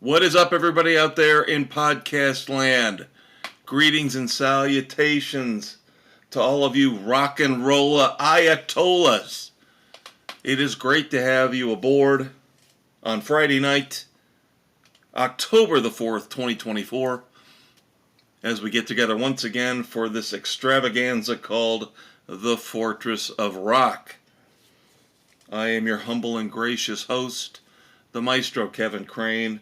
What is up, everybody out there in podcast land? Greetings and salutations to all of you rock and rolla ayatollahs. It is great to have you aboard on Friday night, October the 4th, 2024, as we get together once again for this extravaganza called The Fortress of Rock. I am your humble and gracious host, the Maestro Kevin Crane.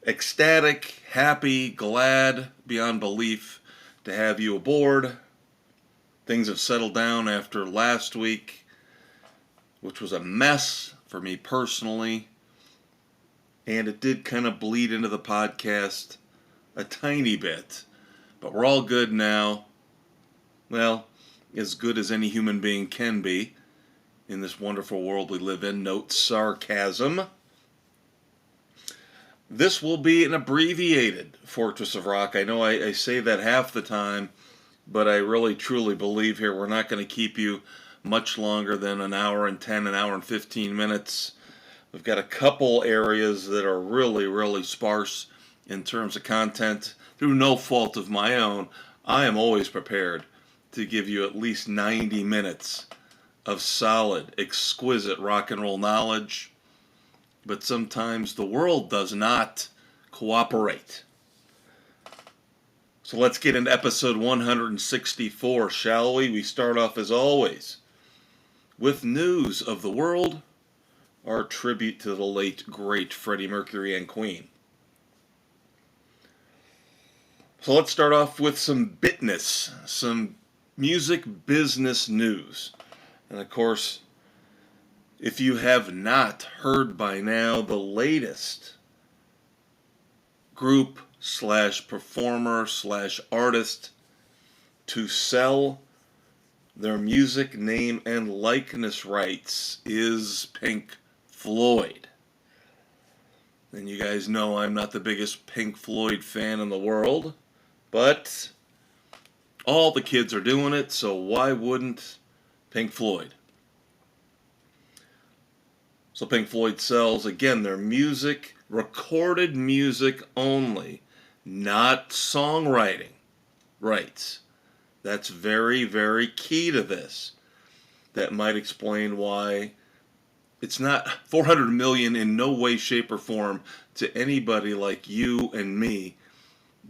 Ecstatic, happy, glad beyond belief to have you aboard. Things have settled down after last week, which was a mess for me personally, and it did kind of bleed into the podcast a tiny bit, but we're all good now. Well, as good as any human being can be in this wonderful world we live in. Note sarcasm. This will be an abbreviated Fortress of Rock. I know I say that half the time, but I really truly believe here we're not going to keep you much longer than an hour and 10, an hour and 15 minutes. We've got a couple areas that are really sparse in terms of content. Through no fault of my own, I am always prepared to give you at least 90 minutes of solid, exquisite rock and roll knowledge. But sometimes the world does not cooperate. So let's get into episode 164, shall we? We start off, as always, with news of the world, our tribute to the late, great Freddie Mercury and Queen. So let's start off with some bitness, some music business news. And of course, if you have not heard by now, the latest group / performer / artist to sell their music name and likeness rights is Pink Floyd. And you guys know I'm not the biggest Pink Floyd fan in the world, but all the kids are doing it, so why wouldn't Pink Floyd? So Pink Floyd sells, again, their music, recorded music only, not songwriting rights. That's very key to this. That might explain why it's not 400 million in no way, shape, or form to anybody like you and me.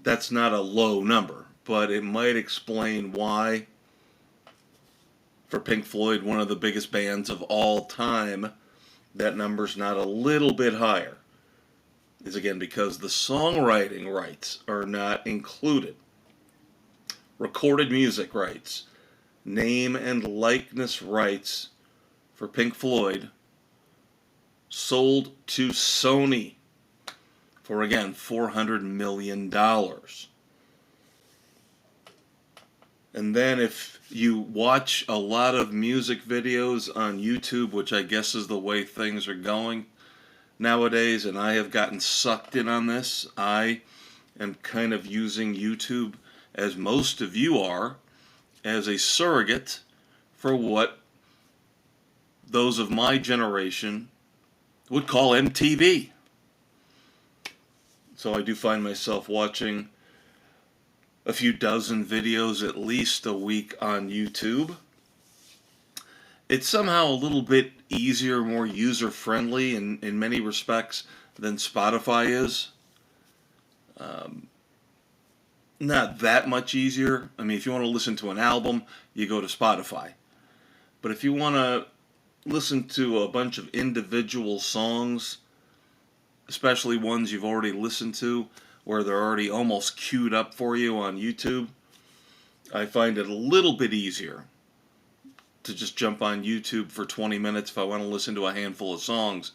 That's not a low number, but it might explain why, for Pink Floyd, one of the biggest bands of all time, that number's not a little bit higher. Is again because the songwriting rights are not included. Recorded music rights, name and likeness rights for Pink Floyd sold to Sony for, again, $400 million. And then if you watch a lot of music videos on YouTube, which I guess is the way things are going nowadays, and I have gotten sucked in on this, I am kind of using YouTube, as most of you are, as a surrogate for what those of my generation would call MTV. So I do find myself watching a few dozen videos at least a week on YouTube. It's somehow a little bit easier, more user-friendly in many respects than Spotify is. Not that much easier. I mean, if you want to listen to an album, you go to Spotify. But if you want to listen to a bunch of individual songs, especially ones you've already listened to, where they're already almost queued up for you on YouTube, I find it a little bit easier to just jump on YouTube for 20 minutes if I want to listen to a handful of songs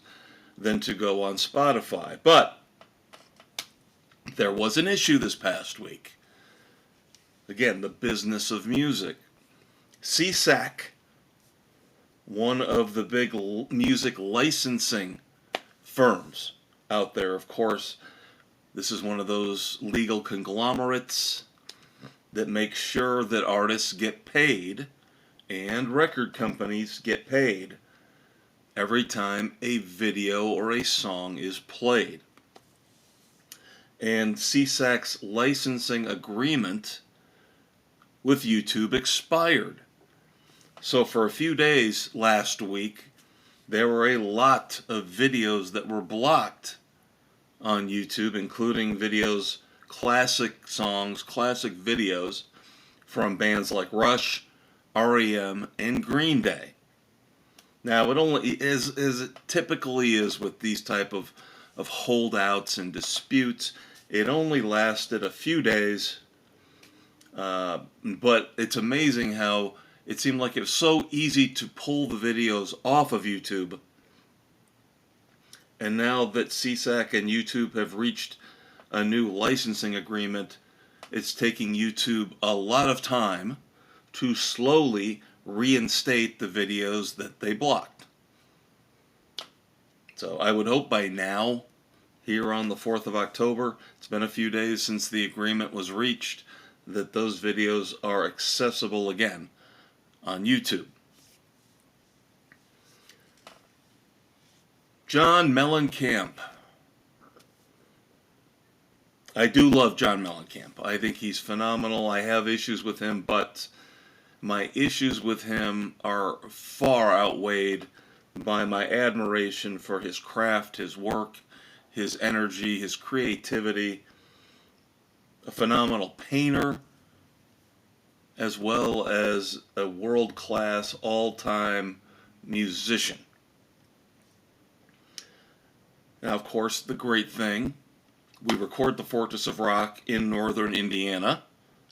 than to go on Spotify. But there was an issue this past week. Again, the business of music. SESAC, one of the big music licensing firms out there, of course. This is one of those legal conglomerates that make sure that artists get paid and record companies get paid every time a video or a song is played. and CSAC's licensing agreement with YouTube expired. So for a few days last week, there were a lot of videos that were blocked on YouTube, including videos, classic songs, classic videos from bands like Rush, REM, and Green Day. Now, it only, as it typically is with these type of holdouts and disputes, it only lasted a few days, but it's amazing how it seemed like it was so easy to pull the videos off of YouTube. And now that CSAC and YouTube have reached a new licensing agreement, it's taking YouTube a lot of time to slowly reinstate the videos that they blocked. So I would hope by now, here on the 4th of October, it's been a few days since the agreement was reached, that those videos are accessible again on YouTube. John Mellencamp. I do love John Mellencamp. I think he's phenomenal. I have issues with him, but my issues with him are far outweighed by my admiration for his craft, his work, his energy, his creativity. A phenomenal painter, as well as a world-class, all-time musician. Now, of course, the great thing, we record the Fortress of Rock in northern Indiana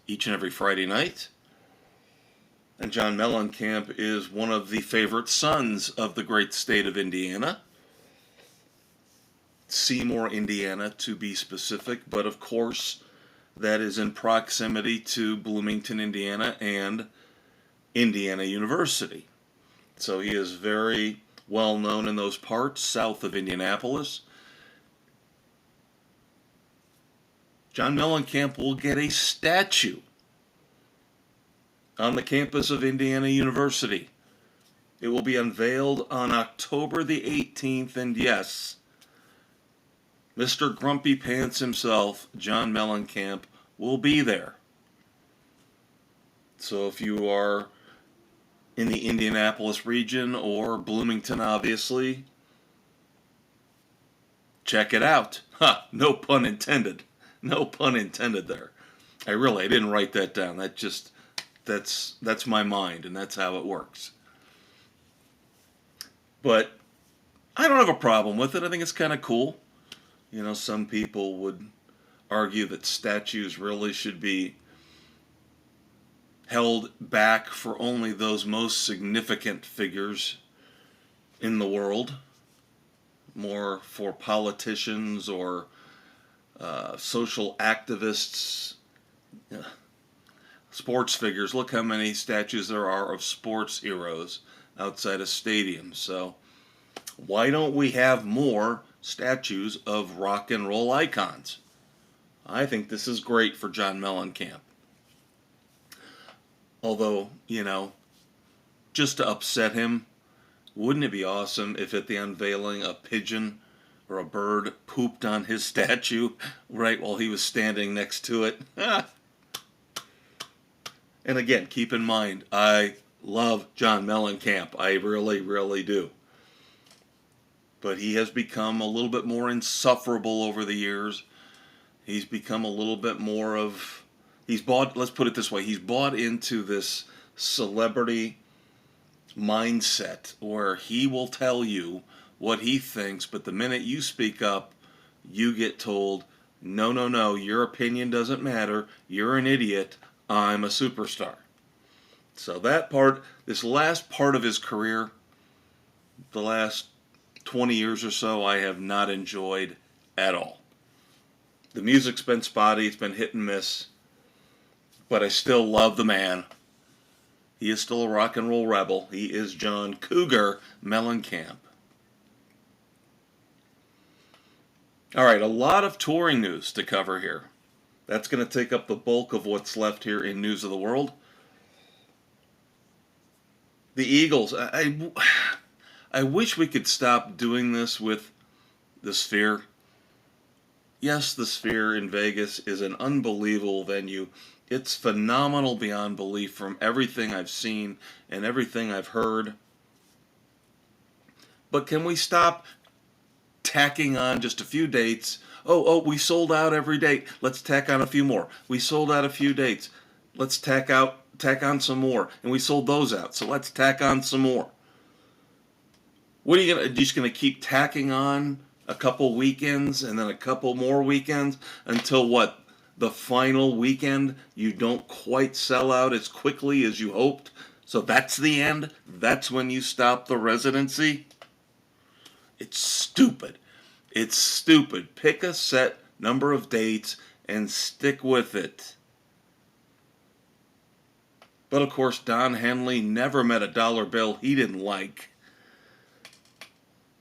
each and every Friday night. And John Mellencamp is one of the favorite sons of the great state of Indiana. Seymour, Indiana, to be specific, but of course, that is in proximity to Bloomington, Indiana, and Indiana University. So he is very well known in those parts, south of Indianapolis. John Mellencamp will get a statue on the campus of Indiana University. It will be unveiled on October the 18th, and yes, Mr. Grumpy Pants himself, John Mellencamp, will be there. So if you are in the Indianapolis region, or Bloomington, obviously, check it out. Ha! No pun intended. No pun intended there. I didn't write that down. That's my mind, and that's how it works. But I don't have a problem with it. I think it's kind of cool. You know, some people would argue that statues really should be held back for only those most significant figures in the world, more for politicians or social activists, sports figures. Look how many statues there are of sports heroes outside of stadiums. So why don't we have more statues of rock and roll icons? I think this is great for John Mellencamp. Although, just to upset him, wouldn't it be awesome if at the unveiling a pigeon or a bird pooped on his statue right while he was standing next to it? And again, keep in mind, I love John Mellencamp. I really, really do. But he has become a little bit more insufferable over the years. He's become a little bit more of, let's put it this way, he's bought into this celebrity mindset where he will tell you what he thinks, but the minute you speak up, you get told, no, your opinion doesn't matter, you're an idiot, I'm a superstar. So this last part of his career, the last 20 years or so, I have not enjoyed at all. The music's been spotty, it's been hit and miss, but I still love the man. He is still a rock and roll rebel. He is John Cougar Mellencamp. All right, a lot of touring news to cover here. That's going to take up the bulk of what's left here in News of the World. The Eagles. I wish we could stop doing this with the Sphere. Yes, the Sphere in Vegas is an unbelievable venue. It's phenomenal beyond belief from everything I've seen and everything I've heard. But can we stop tacking on just a few dates? Oh, we sold out every date. Let's tack on a few more. We sold out a few dates. Let's tack on some more. And we sold those out. So let's tack on some more. What are you just gonna keep tacking on a couple weekends and then a couple more weekends until what? The final weekend you don't quite sell out as quickly as you hoped. So that's the end. That's when you stop the residency. It's stupid. It's stupid. Pick a set number of dates and stick with it. But of course, Don Henley never met a dollar bill he didn't like.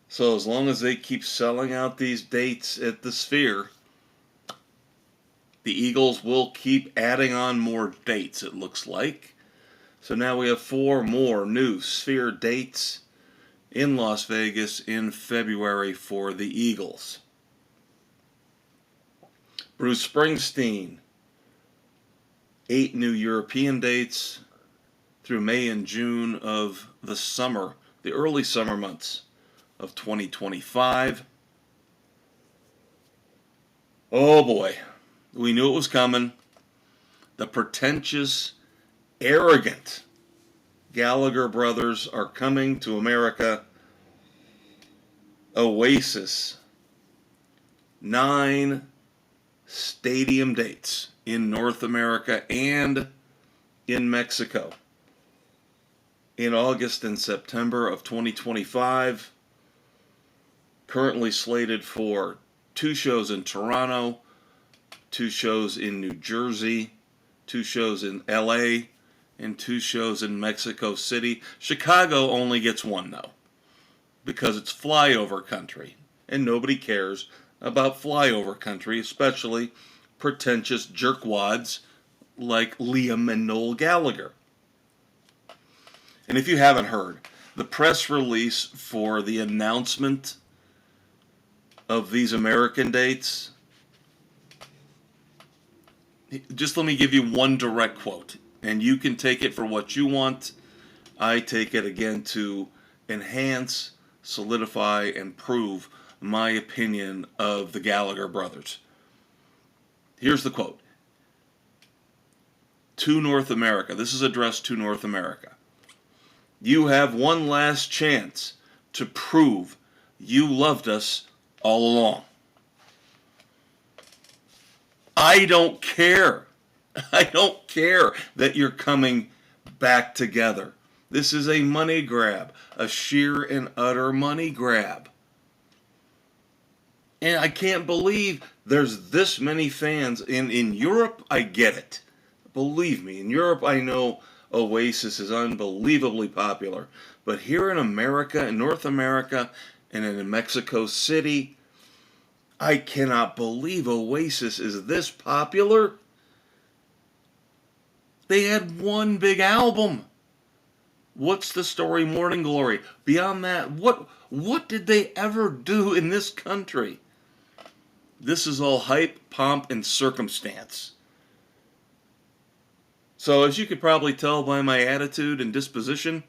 So as long as they keep selling out these dates at the Sphere, the Eagles will keep adding on more dates, it looks like. So now we have 4 more new Sphere dates in Las Vegas in February for the Eagles. Bruce Springsteen, 8 new European dates through May and June of the summer, the early summer months of 2025. Oh boy, we knew it was coming. The pretentious, arrogant Gallagher brothers are coming to America. Oasis, 9 stadium dates in North America and in Mexico in August and September of 2025. Currently slated for 2 shows in Toronto, 2 shows in New Jersey, 2 shows in LA, and 2 shows in Mexico City. Chicago only gets 1 though, because it's flyover country, and nobody cares about flyover country, especially pretentious jerkwads like Liam and Noel Gallagher. And if you haven't heard, the press release for the announcement of these American dates, just let me give you one direct quote, and you can take it for what you want. I take it again to enhance, solidify, and prove my opinion of the Gallagher brothers. Here's the quote. To North America, this is addressed to North America. You have one last chance to prove you loved us all along. I don't care. I don't care that you're coming back together. This is a money grab, a sheer and utter money grab. And I can't believe there's this many fans. In Europe, I get it. Believe me, in Europe, I know Oasis is unbelievably popular. But here in America, in North America, and in Mexico City, I cannot believe Oasis is this popular. They had 1 big album. What's the story, Morning Glory? Beyond that, what did they ever do in this country? This is all hype, pomp, and circumstance. So as you could probably tell by my attitude and disposition,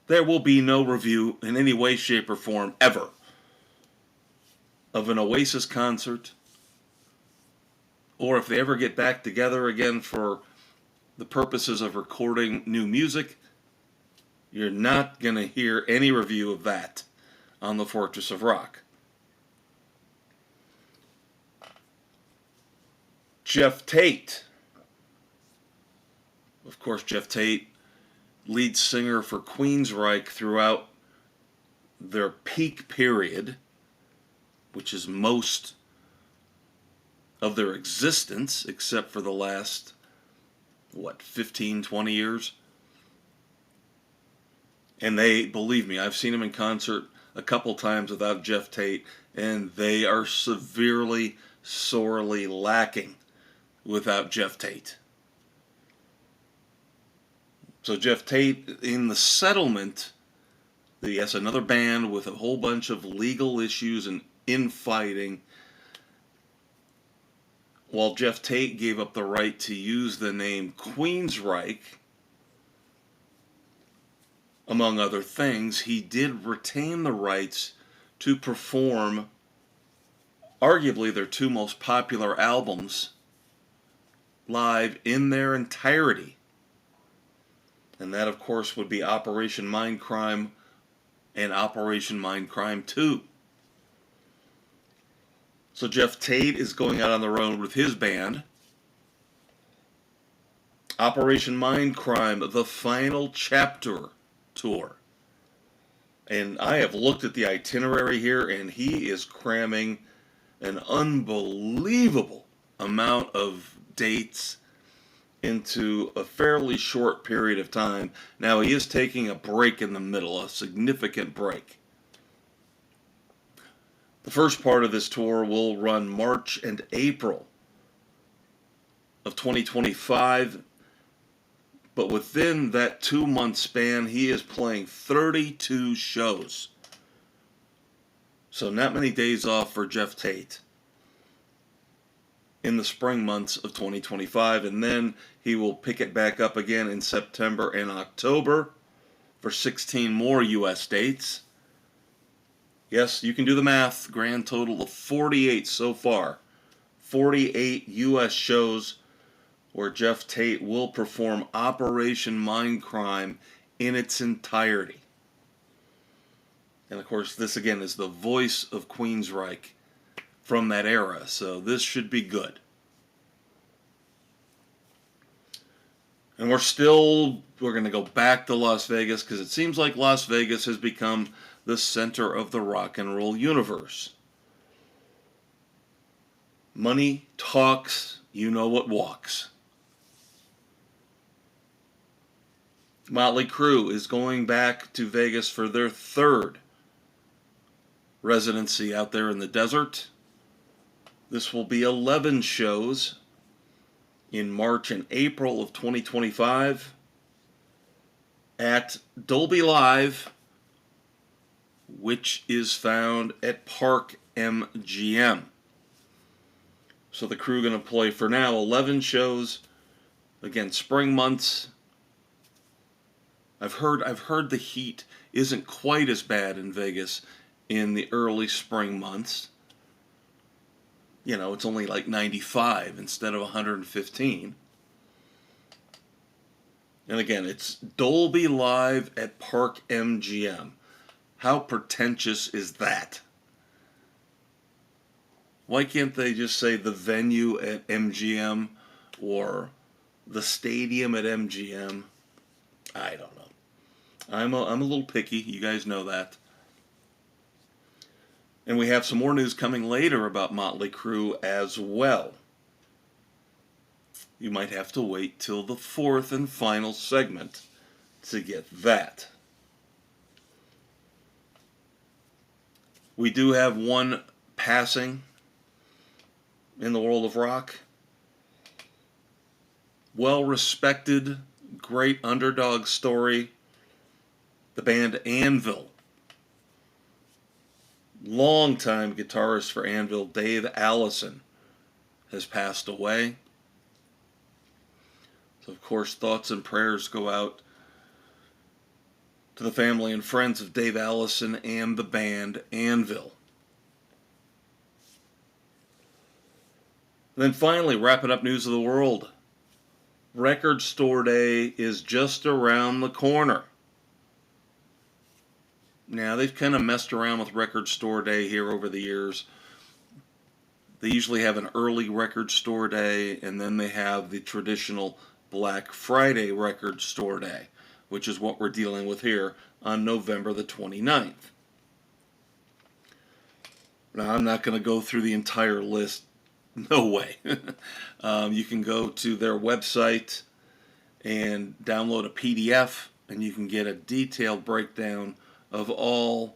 there will be no review in any way, shape, or form ever of an Oasis concert, or if they ever get back together again for the purposes of recording new music. You're not going to hear any review of that on the Fortress of Rock. Jeff Tate. Of course, Jeff Tate, lead singer for Queensryche throughout their peak period, which is most of their existence, except for the last, 15, 20 years? And they, believe me, I've seen them in concert a couple times without Jeff Tate, and they are severely, sorely lacking without Jeff Tate. So Jeff Tate, in the settlement, another band with a whole bunch of legal issues and infighting, while Jeff Tate gave up the right to use the name Queensryche, among other things, he did retain the rights to perform arguably their two most popular albums live in their entirety. And that, of course, would be Operation Mindcrime and Operation Mindcrime 2. So Jeff Tate is going out on the road with his band. Operation Mindcrime, the Final Chapter Tour. And I have looked at the itinerary here, and he is cramming an unbelievable amount of dates into a fairly short period of time. Now, he is taking a break in the middle, a significant break. The first part of this tour will run March and April of 2025, but within that 2-month span, he is playing 32 shows. So not many days off for Jeff Tate in the spring months of 2025, and then he will pick it back up again in September and October for 16 more U.S. dates. Yes, you can do the math. Grand total of 48 so far. 48 U.S. shows where Jeff Tate will perform Operation Mindcrime in its entirety. And of course, this again is the voice of Queensryche from that era, so this should be good. And we're going to go back to Las Vegas because it seems like Las Vegas has become the center of the rock and roll universe. Money talks, you know what walks. Motley Crue is going back to Vegas for their third residency out there in the desert. This will be 11 shows in March and April of 2025 at Dolby Live, which is found at Park MGM. So the Crue going to play for now 11 shows. Again, spring months. I've heard the heat isn't quite as bad in Vegas in the early spring months. You know, it's only like 95 instead of 115. And again, it's Dolby Live at Park MGM. How pretentious is that? Why can't they just say the venue at MGM or the stadium at MGM? I don't know. I'm a little picky. You guys know that. And we have some more news coming later about Motley Crue as well. You might have to wait till the fourth and final segment to get that. We do have one passing in the world of rock. Well-respected, great underdog story. The band Anvil. Longtime guitarist for Anvil, Dave Allison, has passed away. So, of course, thoughts and prayers go out to the family and friends of Dave Allison and the band Anvil. And then finally, wrapping up news of the world. Record Store Day is just around the corner. Now, they've kind of messed around with Record Store Day here over the years. They usually have an early Record Store Day, and then they have the traditional Black Friday Record Store Day, which is what we're dealing with here on November the 29th. Now, I'm not going to go through the entire list. No way. You can go to their website and download a PDF, and you can get a detailed breakdown of all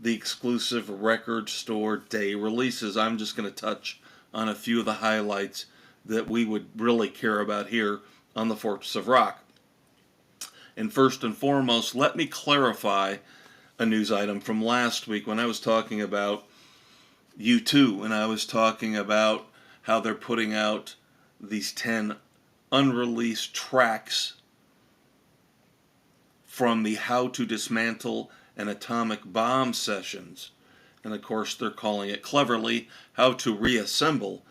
the exclusive Record Store Day releases. I'm just going to touch on a few of the highlights that we would really care about here on the Fortress of Rock. And first and foremost, let me clarify a news item from last week when I was talking about U2 and I was talking about how they're putting out these 10 unreleased tracks from the How to Dismantle an Atomic Bomb sessions. And of course, they're calling it cleverly How to Reassemble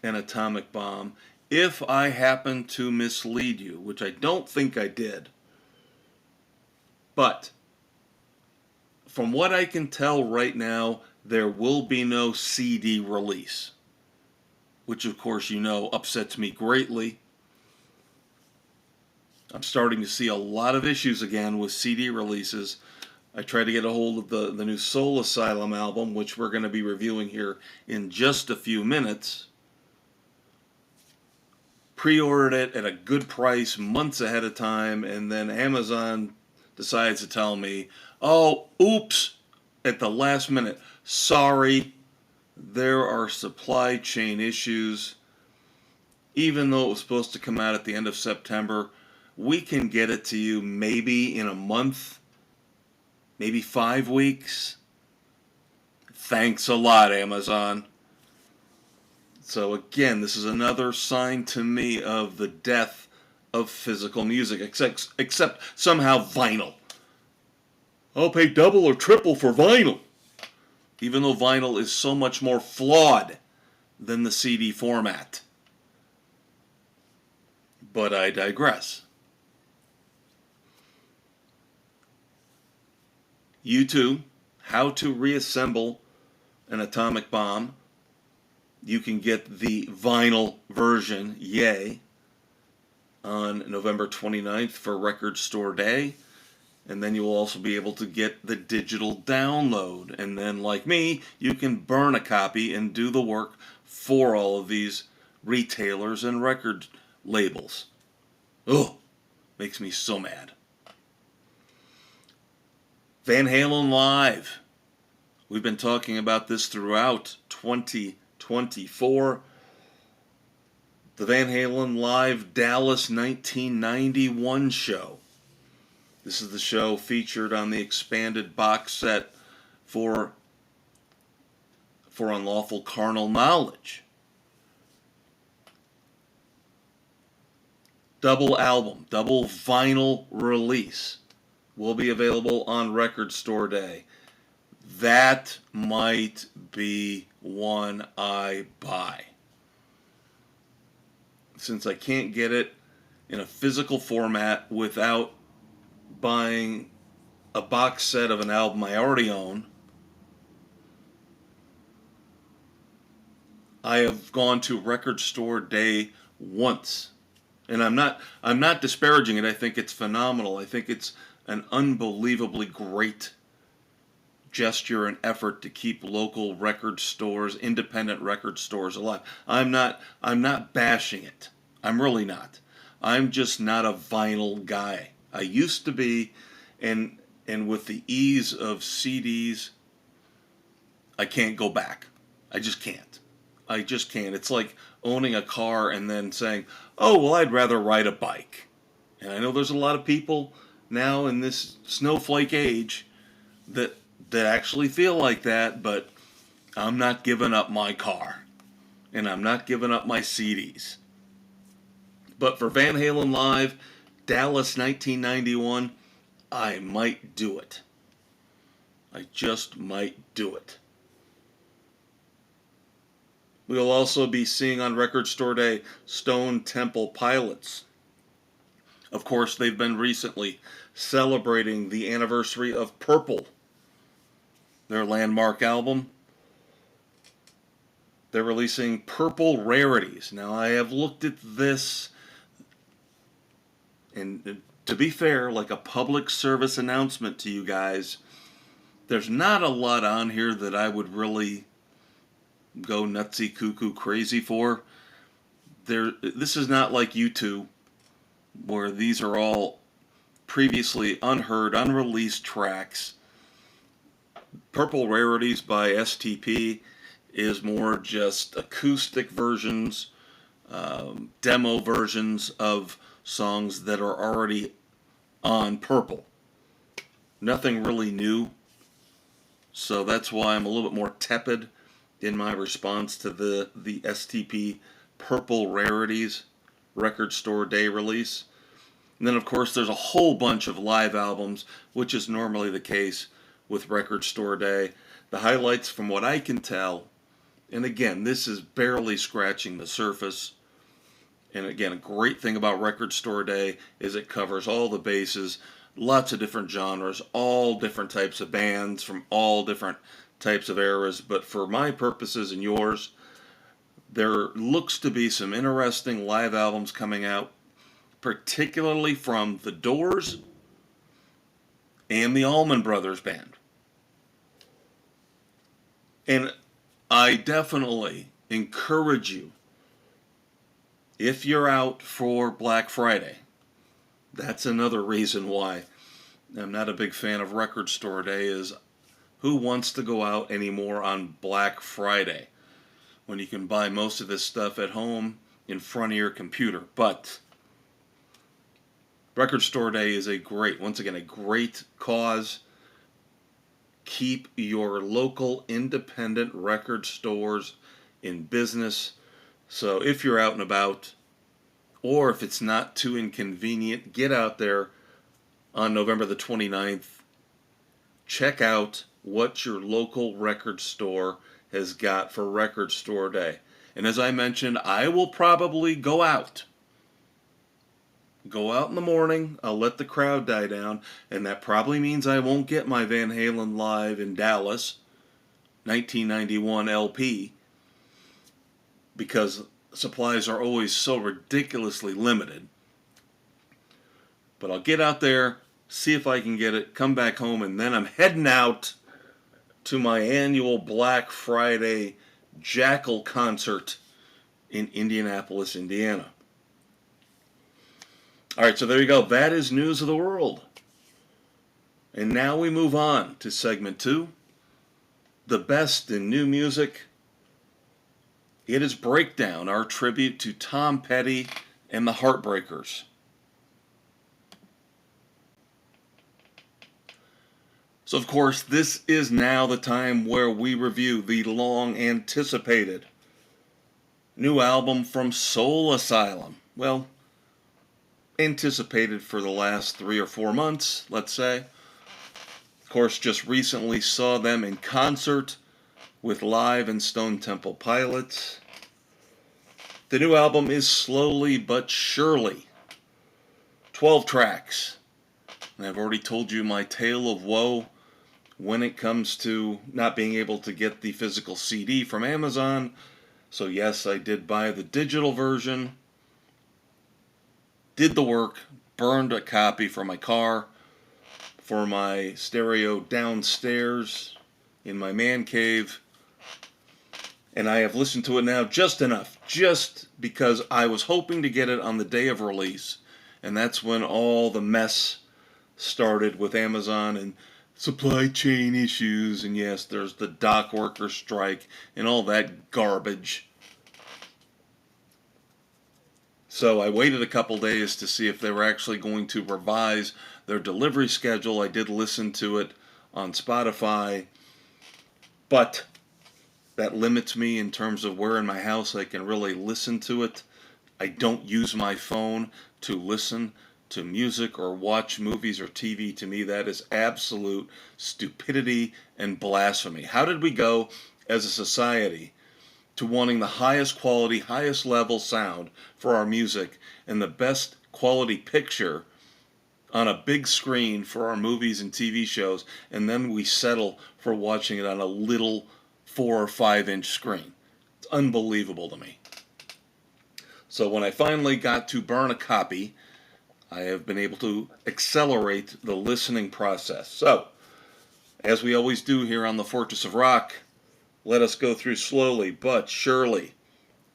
an Atomic Bomb. If I happen to mislead you, which I don't think I did, but from what I can tell right now, there will be no CD release, which of course upsets me greatly. I'm starting to see a lot of issues again with CD releases. I tried to get a hold of the new Soul Asylum album, which we're going to be reviewing here in just a few minutes. Pre-ordered it at a good price months ahead of time, and then Amazon decides to tell me, oh, oops, at the last minute, sorry, there are supply chain issues. Even though it was supposed to come out at the end of September, we can get it to you maybe in a month, maybe 5 weeks. Thanks a lot, Amazon. So again, this is another sign to me of the death of physical music, except somehow vinyl. I'll pay double or triple for vinyl, even though vinyl is so much more flawed than the CD format. But I digress. U2, How to Reassemble an Atomic Bomb. You can get the vinyl version, yay, on November 29th for Record Store Day. And then you will also be able to get the digital download. And then, like me, you can burn a copy and do the work for all of these retailers and record labels. Ugh, makes me so mad. Van Halen Live. We've been talking about this throughout 2024. The Van Halen Live Dallas 1991 show. This is the show featured on the expanded box set for Unlawful Carnal Knowledge. Double album, double vinyl release will be available on Record Store Day. That might be one I buy. Since I can't get it in a physical format without buying a box set of an album I already own, I have gone to Record Store Day once. And I'm not disparaging it. I think it's phenomenal. I think it's an unbelievably great gesture and effort to keep local record stores, independent record stores alive. I'm not bashing it. I'm really not. I'm just not a vinyl guy. I used to be, and with the ease of CDs, I can't go back. I just can't. It's like owning a car and then saying, oh, well, I'd rather ride a bike. And I know there's a lot of people now in this snowflake age that actually feel like that, but I'm not giving up my car. And I'm not giving up my CDs. But for Van Halen Live, Dallas 1991, I might do it. I just might do it. We'll also be seeing on Record Store Day Stone Temple Pilots. Of course, they've been recently celebrating the anniversary of Purple, their landmark album. They're releasing Purple Rarities. Now, I have looked at this, and to be fair, like a public service announcement to you guys, there's not a lot on here that I would really go nutsy cuckoo crazy for. This is not like U2, where these are all previously unheard, unreleased tracks. Purple Rarities by STP is more just acoustic versions, demo versions of songs that are already on Purple. Nothing really new, so that's why I'm a little bit more tepid in my response to the STP Purple Rarities Record Store Day release. And then, of course, there's a whole bunch of live albums, which is normally the case with Record Store Day. The highlights, from what I can tell, and again, this is barely scratching the surface. And again, a great thing about Record Store Day is it covers all the bases, lots of different genres, all different types of bands from all different types of eras. But for my purposes and yours, there looks to be some interesting live albums coming out, particularly from The Doors and the Allman Brothers Band. And I definitely encourage you, if you're out for Black Friday, that's another reason why I'm not a big fan of Record Store Day, is who wants to go out anymore on Black Friday when you can buy most of this stuff at home in front of your computer? But Record Store Day is once again, a great cause. Keep your local independent record stores in business. So if you're out and about, or if it's not too inconvenient, get out there on November the 29th. Check out what your local record store has got for Record Store Day. And as I mentioned, I will probably go out. Go out in the morning, I'll let the crowd die down, and that probably means I won't get my Van Halen Live in Dallas 1991 LP, because supplies are always so ridiculously limited. But I'll get out there, see if I can get it, come back home, and then I'm heading out to my annual Black Friday Jackal concert in Indianapolis, Indiana. All right, so there you go. That is News of the World. And now we move on to segment 2, the best in new music. It is Breakdown, our tribute to Tom Petty and the Heartbreakers. So, of course, this is now the time where we review the long-anticipated new album from Soul Asylum. Well, anticipated for the last 3 or 4 months, let's say. Of course, just recently saw them in concert with Live and Stone Temple Pilots. The new album is Slowly But Shirley. 12 tracks. And I've already told you my tale of woe when it comes to not being able to get the physical CD from Amazon. So yes, I did buy the digital version. Did the work, burned a copy for my car, for my stereo downstairs in my man cave, and I have listened to it now just enough, just because I was hoping to get it on the day of release, and that's when all the mess started with Amazon and supply chain issues, and yes, there's the dock worker strike and all that garbage. So I waited a couple days to see if they were actually going to revise their delivery schedule. I did listen to it on Spotify, but that limits me in terms of where in my house I can really listen to it. I don't use my phone to listen to music or watch movies or TV. To me, that is absolute stupidity and blasphemy. How did we go as a society to wanting the highest quality, highest level sound for our music and the best quality picture on a big screen for our movies and TV shows, and then we settle for watching it on a little 4 or 5 inch screen? It's unbelievable to me. So when I finally got to burn a copy, I have been able to accelerate the listening process. So, as we always do here on the Fortress of Rock, let us go through slowly but surely,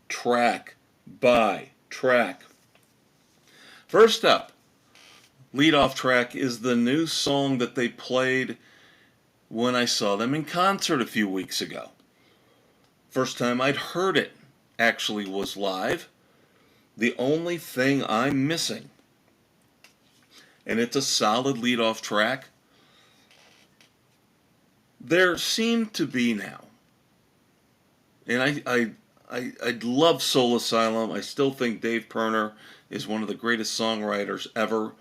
track by track. First up, lead-off track is the new song that they played when I saw them in concert a few weeks ago. First time I'd heard it actually was live. The only thing I'm missing, and it's a solid lead-off track, there seem to be now And I love Soul Asylum. I still think Dave Pirner is one of the greatest songwriters ever.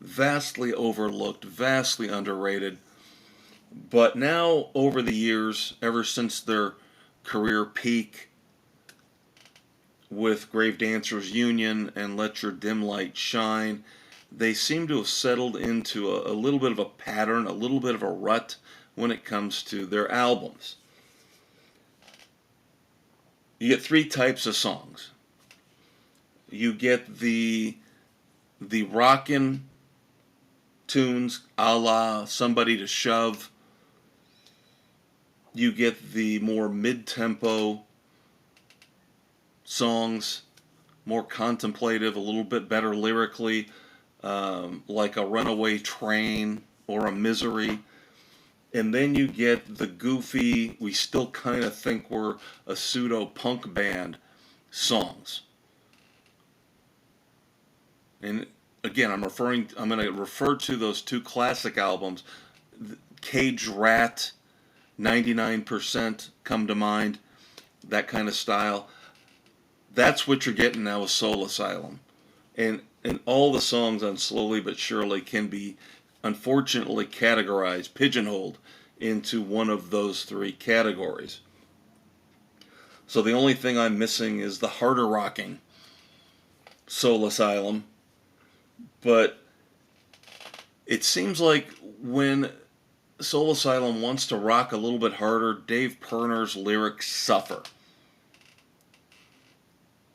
Vastly overlooked, vastly underrated. But now, over the years, ever since their career peak with Grave Dancers Union and Let Your Dim Light Shine, they seem to have settled into a little bit of a pattern, a little bit of a rut when it comes to their albums. You get three types of songs. You get the rockin' tunes, a la Somebody to Shove. You get the more mid-tempo songs, more contemplative, a little bit better lyrically, like a Runaway Train or a Misery. And then you get the goofy, we still kind of think we're a pseudo-punk band songs. And again, I'm going to refer to those two classic albums. Cage Rat, 99% come to mind, that kind of style. That's what you're getting now with Soul Asylum. And all the songs on Slowly But Surely can be unfortunately categorized, pigeonholed into one of those three categories. So the only thing I'm missing is the harder rocking Soul Asylum. But it seems like when Soul Asylum wants to rock a little bit harder, Dave Pirner's lyrics suffer.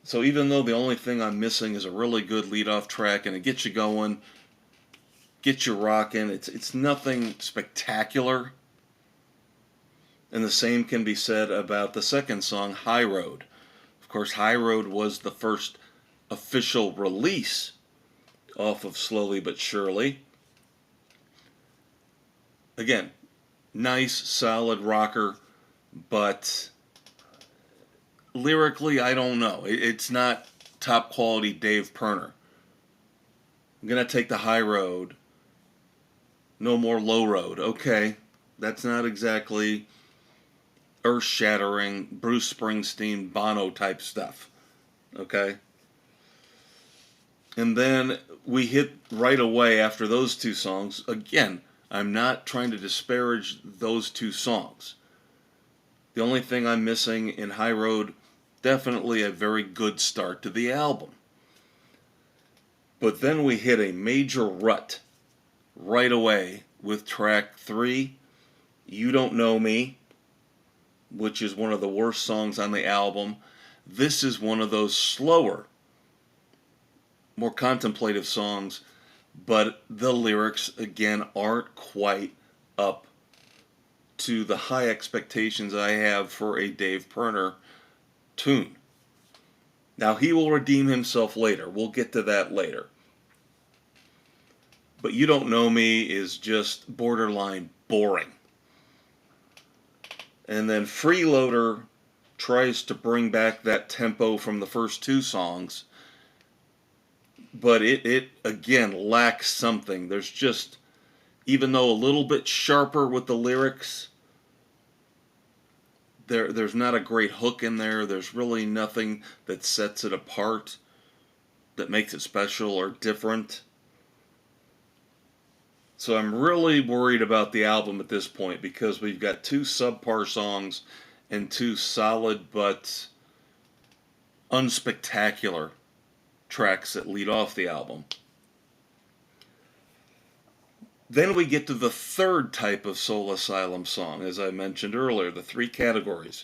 So even though the only thing I'm missing is a really good lead-off track and it gets you going, gets you rocking, it's nothing spectacular. And the same can be said about the second song, High Road. Of course, High Road was the first official release off of Slowly But Surely. Again, nice, solid rocker, but lyrically, I don't know. It's not top quality Dave Pirner. I'm going to take the high road. No more low road. Okay, that's not exactly earth-shattering Bruce Springsteen, Bono type stuff. Okay? And then we hit right away after those two songs. Again, I'm not trying to disparage those two songs. The only thing I'm missing in High Road, definitely a very good start to the album. But then we hit a major rut right away with track 3, You Don't Know Me, which is one of the worst songs on the album. This is one of those slower, more contemplative songs, but the lyrics, again, aren't quite up to the high expectations I have for a Dave Pirner tune. Now, he will redeem himself later. We'll get to that later. But You Don't Know Me is just borderline boring. And then Freeloader tries to bring back that tempo from the first two songs, but it again lacks something. There's just, even though a little bit sharper with the lyrics, there's not a great hook in there. There's really nothing that sets it apart, that makes it special or different. So I'm really worried about the album at this point because we've got two subpar songs and two solid but unspectacular tracks that lead off the album. Then we get to the third type of Soul Asylum song, as I mentioned earlier, the three categories.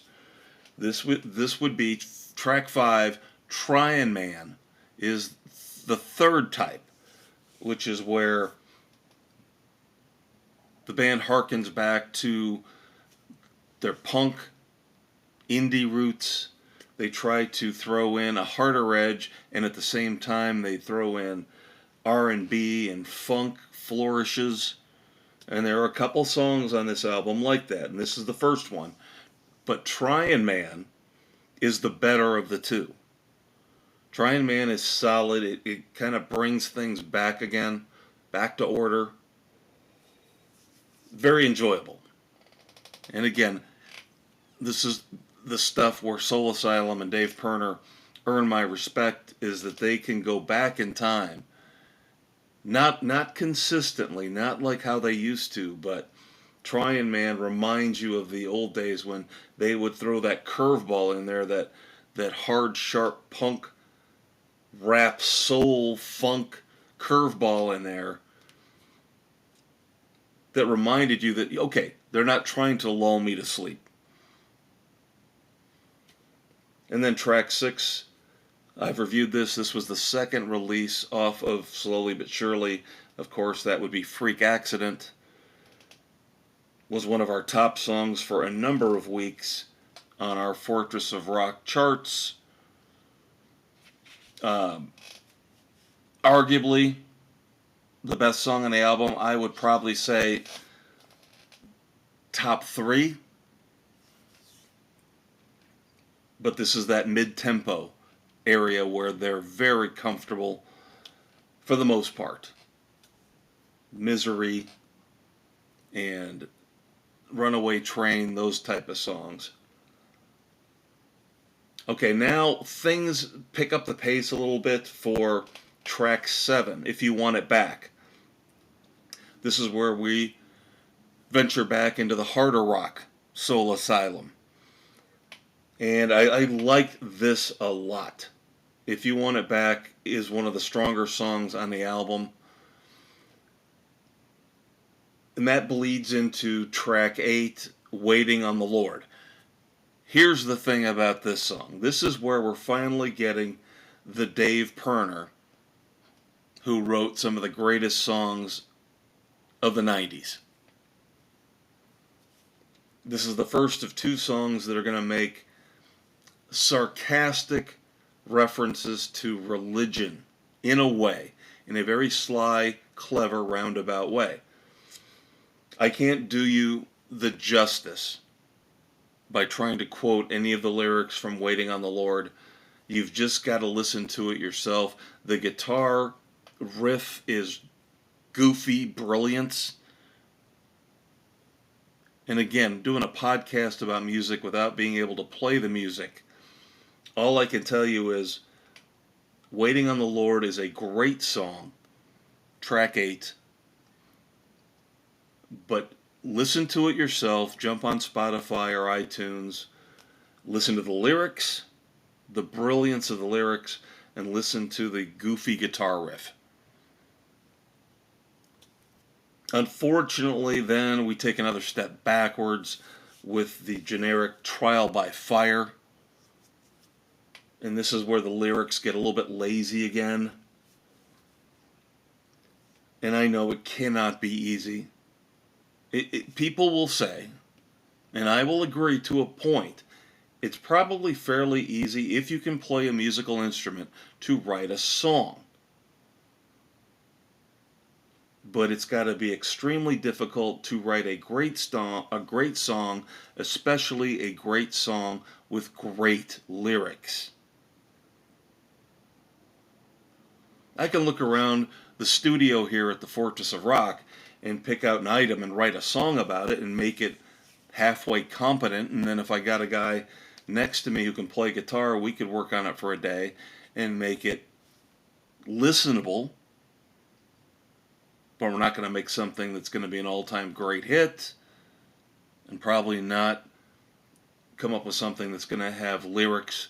This would be track 5, Tryin' Man, is the third type, which is where the band harkens back to their punk, indie roots. They try to throw in a harder edge, and at the same time they throw in R&B and funk flourishes. And there are a couple songs on this album like that, and this is the first one. But Tryin' Man is the better of the two. Tryin' Man is solid. It kind of brings things back again, back to order. Very enjoyable. And again, this is the stuff where Soul Asylum and Dave Pirner earn my respect is that they can go back in time. Not consistently, not like how they used to, but try and, man, remind you of the old days when they would throw that curveball in there, that hard, sharp punk, rap, soul, funk curveball in there that reminded you that, okay, they're not trying to lull me to sleep. And then track 6, I've reviewed this. This was the second release off of Slowly But Surely. Of course, that would be Freak Accident. Was one of our top songs for a number of weeks on our Fortress of Rock charts. Arguably the best song on the album. I would probably say top 3. But this is that mid-tempo area where they're very comfortable for the most part. Misery and Runaway Train, those type of songs. Okay, now things pick up the pace a little bit for track 7, If You Want It Back. This is where we venture back into the harder rock Soul Asylum. And I like this a lot. If You Want It Back is one of the stronger songs on the album. And that bleeds into track 8, Waiting on the Lord. Here's the thing about this song. This is where we're finally getting the Dave Pirner who wrote some of the greatest songs of the 90s. This is the first of 2 songs that are going to make sarcastic references to religion in a way, in a very sly, clever, roundabout way. I can't do you the justice by trying to quote any of the lyrics from Waiting on the Lord. You've just got to listen to it yourself. The guitar riff is goofy brilliance. And again, doing a podcast about music without being able to play the music, all I can tell you is Waiting on the Lord is a great song, track 8. But listen to it yourself, jump on Spotify or iTunes, listen to the lyrics, the brilliance of the lyrics, and listen to the goofy guitar riff. Unfortunately, then we take another step backwards with the generic Trial by Fire. And this is where the lyrics get a little bit lazy again. And I know it cannot be easy. People will say, and I will agree to a point, it's probably fairly easy if you can play a musical instrument to write a song. But it's got to be extremely difficult to write a great song, especially a great song with great lyrics. I can look around the studio here at the Fortress of Rock and pick out an item and write a song about it and make it halfway competent, and then if I got a guy next to me who can play guitar, we could work on it for a day and make it listenable. But we're not going to make something that's going to be an all-time great hit, and probably not come up with something that's going to have lyrics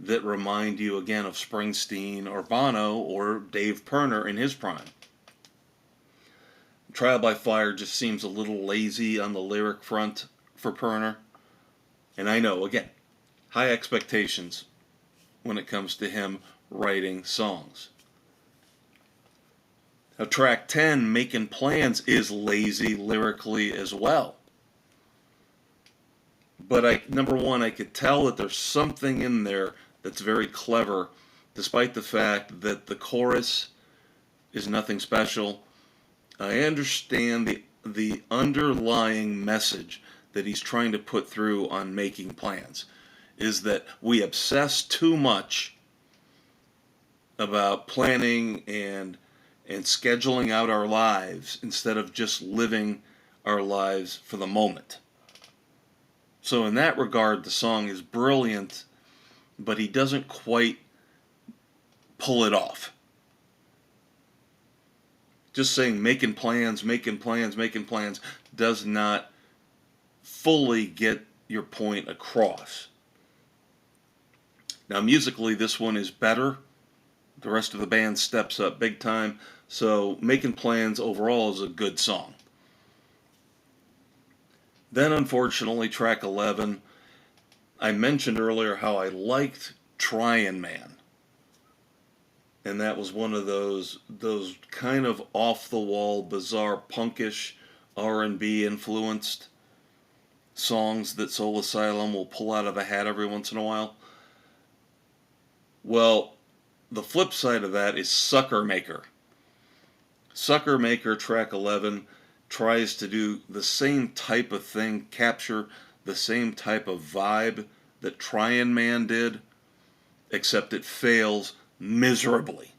that remind you again of Springsteen or Bono or Dave Pirner in his prime. Trial by Fire just seems a little lazy on the lyric front for Pirner. And I know, again, high expectations when it comes to him writing songs. Now, track 10, Making Plans, is lazy lyrically as well. But number one, I could tell that there's something in there that's very clever, despite the fact that the chorus is nothing special. I understand the underlying message that he's trying to put through on Making Plans is that we obsess too much about planning and scheduling out our lives instead of just living our lives for the moment. So in that regard, the song is brilliant, but he doesn't quite pull it off. Just saying making plans does not fully get your point across. Now musically, this one is better. The rest of the band steps up big time. So Making Plans overall is a good song. Then unfortunately, track 11, I mentioned earlier how I liked Tryin' Man. And that was one of those kind of off-the-wall, bizarre, punkish, R&B influenced songs that Soul Asylum will pull out of a hat every once in a while. Well, the flip side of that is Sucker Maker. Sucker Maker, track 11, tries to do the same type of thing, capture the same type of vibe that Tryin' Man did, except it fails miserably.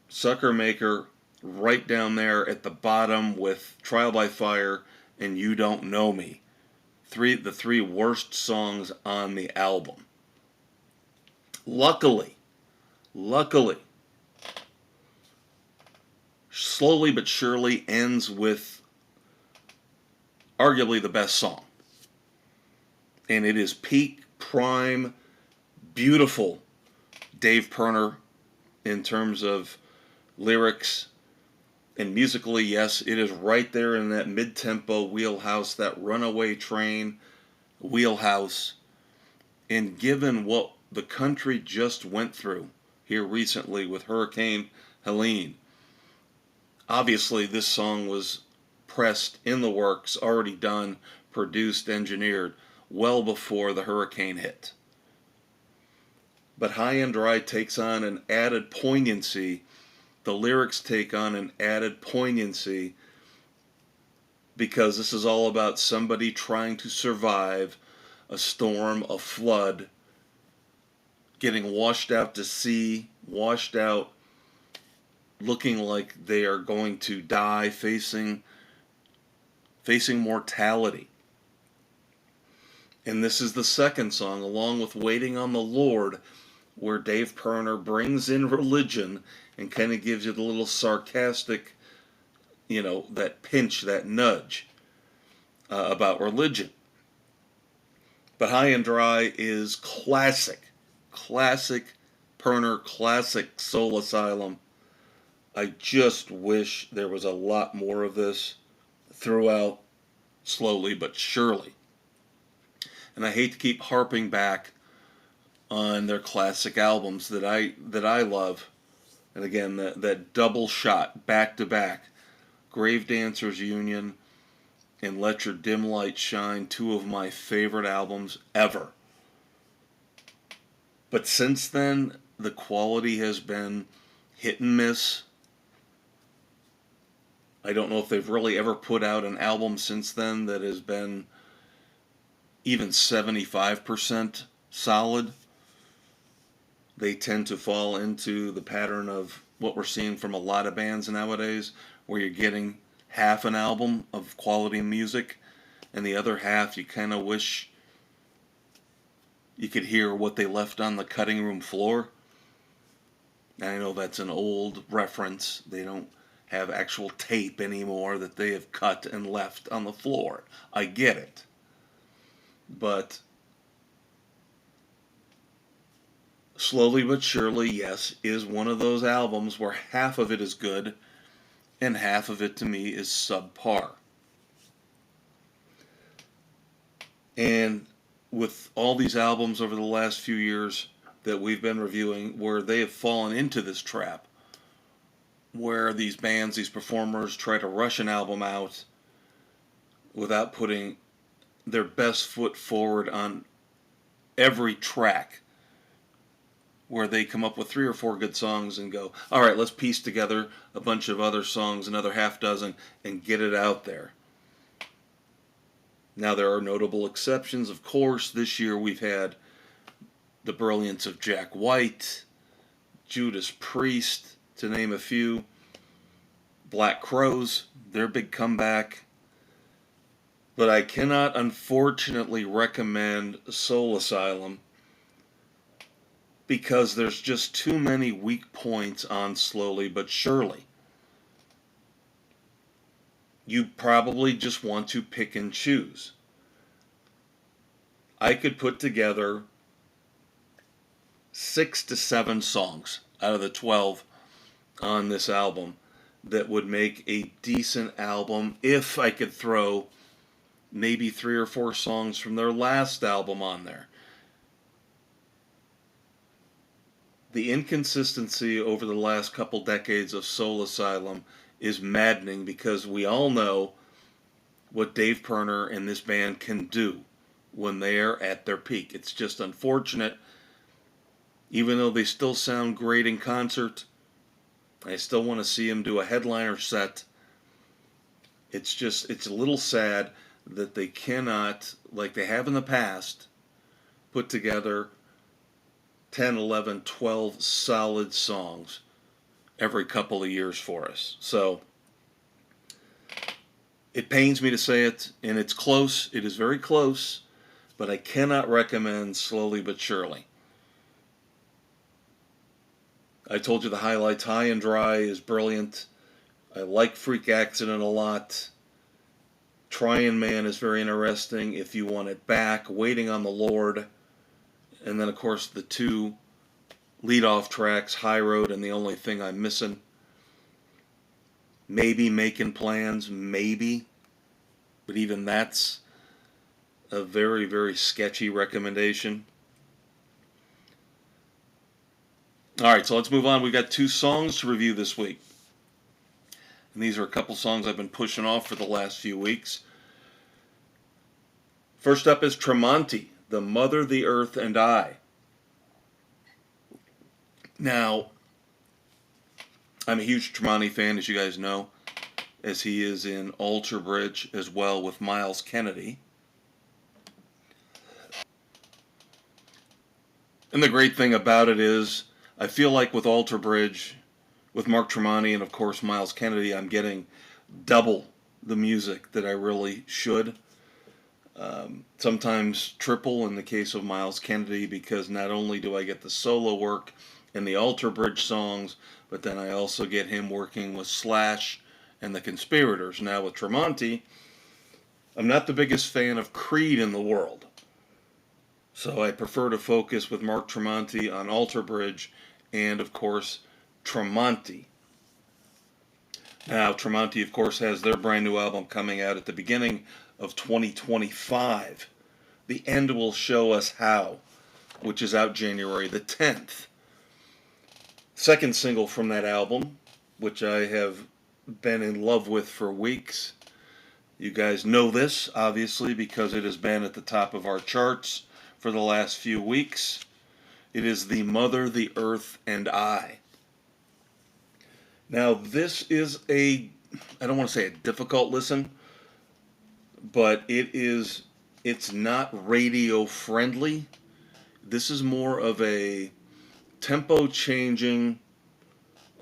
Sucker Maker, right down there at the bottom with Trial by Fire and You Don't Know Me. The three worst songs on the album. Luckily, Slowly But Surely ends with arguably the best song. And it is peak, prime, beautiful Dave Pirner in terms of lyrics and musically. Yes, it is right there in that mid-tempo wheelhouse, that Runaway Train wheelhouse. And given what the country just went through here recently with Hurricane Helene, obviously this song was pressed, in the works, already done, produced, engineered, well before the hurricane hit. But High and Dry takes on an added poignancy. The lyrics take on an added poignancy because this is all about somebody trying to survive a storm, a flood, getting washed out to sea, washed out, looking like they are going to die, facing mortality. And this is the second song, along with Waiting on the Lord, where Dave Pirner brings in religion and kind of gives you the little sarcastic, that pinch, that nudge about religion. But High and Dry is classic Pirner, classic Soul Asylum. I just wish there was a lot more of this throughout Slowly But Surely. And I hate to keep harping back on their classic albums that I love. And again, that double shot, back to back, Grave Dancers Union and Let Your Dim Light Shine, two of my favorite albums ever. But since then, the quality has been hit and miss. I don't know if they've really ever put out an album since then that has been even 75% solid. They tend to fall into the pattern of what we're seeing from a lot of bands nowadays, where you're getting half an album of quality music, and the other half you kind of wish you could hear what they left on the cutting room floor. And I know that's an old reference. They don't have actual tape anymore that they have cut and left on the floor. I get it. But Slowly But Surely, yes, is one of those albums where half of it is good and half of it to me is subpar. And with all these albums over the last few years that we've been reviewing, where they have fallen into this trap, where these bands, these performers try to rush an album out without putting their best foot forward on every track, where they come up with 3 or 4 good songs and go, all right, let's piece together a bunch of other songs, another half dozen, and get it out there. Now, there are notable exceptions, of course. This year we've had the brilliance of Jack White, Judas Priest, to name a few, Black Crowes, their big comeback, But I cannot, unfortunately, recommend Soul Asylum because there's just too many weak points on Slowly But Surely. You probably just want to pick and choose. I could put together 6 to 7 songs out of the 12 on this album that would make a decent album if I could throw maybe 3 or 4 songs from their last album on there. The inconsistency over the last couple decades of Soul Asylum is maddening because we all know what Dave Pirner and this band can do when they are at their peak. It's just unfortunate. Even though they still sound great in concert, I still want to see them do a headliner set. It's a little sad that they cannot, like they have in the past, put together 10, 11, 12 solid songs every couple of years for us. So it pains me to say it, and it's close. It is very close, but I cannot recommend Slowly But Surely. I told you the highlights. High and Dry is brilliant. I like Freak Accident a lot. Tryin' Man is very interesting. If You Want It Back, Waiting on the Lord, and then of course the 2 lead-off tracks, High Road and The Only Thing I'm Missing. Maybe Making Plans, maybe, but even that's a very, very sketchy recommendation. Alright, so let's move on. We've got 2 songs to review this week. And these are a couple songs I've been pushing off for the last few weeks. First up is Tremonti, The Mother, the Earth, and I. Now, I'm a huge Tremonti fan, as you guys know, as he is in Alter Bridge as well with Miles Kennedy. And the great thing about it is, I feel like with Alter Bridge, with Mark Tremonti and of course Miles Kennedy, I'm getting double the music that I really should. Sometimes triple in the case of Miles Kennedy, because not only do I get the solo work and the Alter Bridge songs, but then I also get him working with Slash and the Conspirators. Now with Tremonti, I'm not the biggest fan of Creed in the world, so I prefer to focus with Mark Tremonti on Alter Bridge and of course Tremonti. Now Tremonti of course has their brand new album coming out at the beginning of 2025. The End Will Show Us How, which is out January the 10th. Second single from that album, which I have been in love with for weeks. You guys know this, obviously, because it has been at the top of our charts for the last few weeks. It is The Mother, the Earth, and I. Now, this is I don't want to say a difficult listen, but it's not radio friendly. This is more of a tempo changing,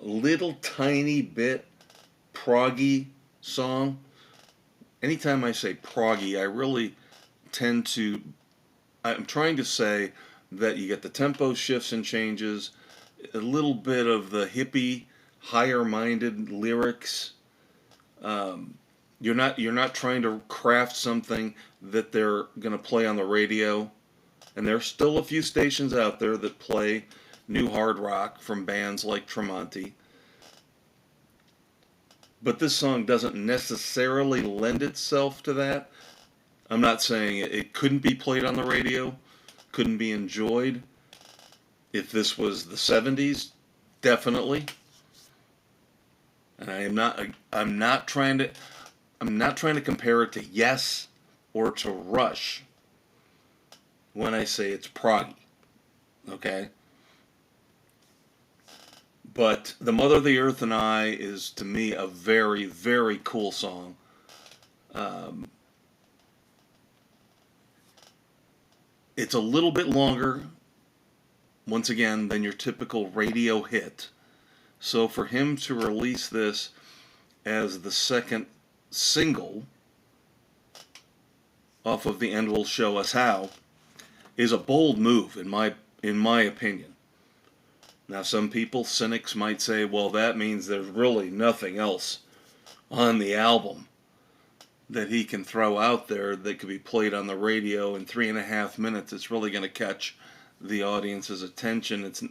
little tiny bit proggy song. Anytime I say proggy, I really I'm trying to say that you get the tempo shifts and changes, a little bit of the hippie, higher minded lyrics. You're not trying to craft something that they're going to play on the radio. And there's still a few stations out there that play new hard rock from bands like Tremonti. But this song doesn't necessarily lend itself to that. I'm not saying it couldn't be played on the radio, couldn't be enjoyed. If this was the 70s, definitely. And I'm not trying to compare it to Yes or to Rush when I say it's proggy. Okay? But The Mother, the Earth, and I is, to me, a very, very cool song. It's a little bit longer, once again, than your typical radio hit. So for him to release this as the second single off of The End Will Show Us How is a bold move in my opinion. Now some people, cynics, might say, well, that means there's really nothing else on the album that he can throw out there that could be played on the radio in 3.5 minutes. It's really going to catch the audience's attention. It's,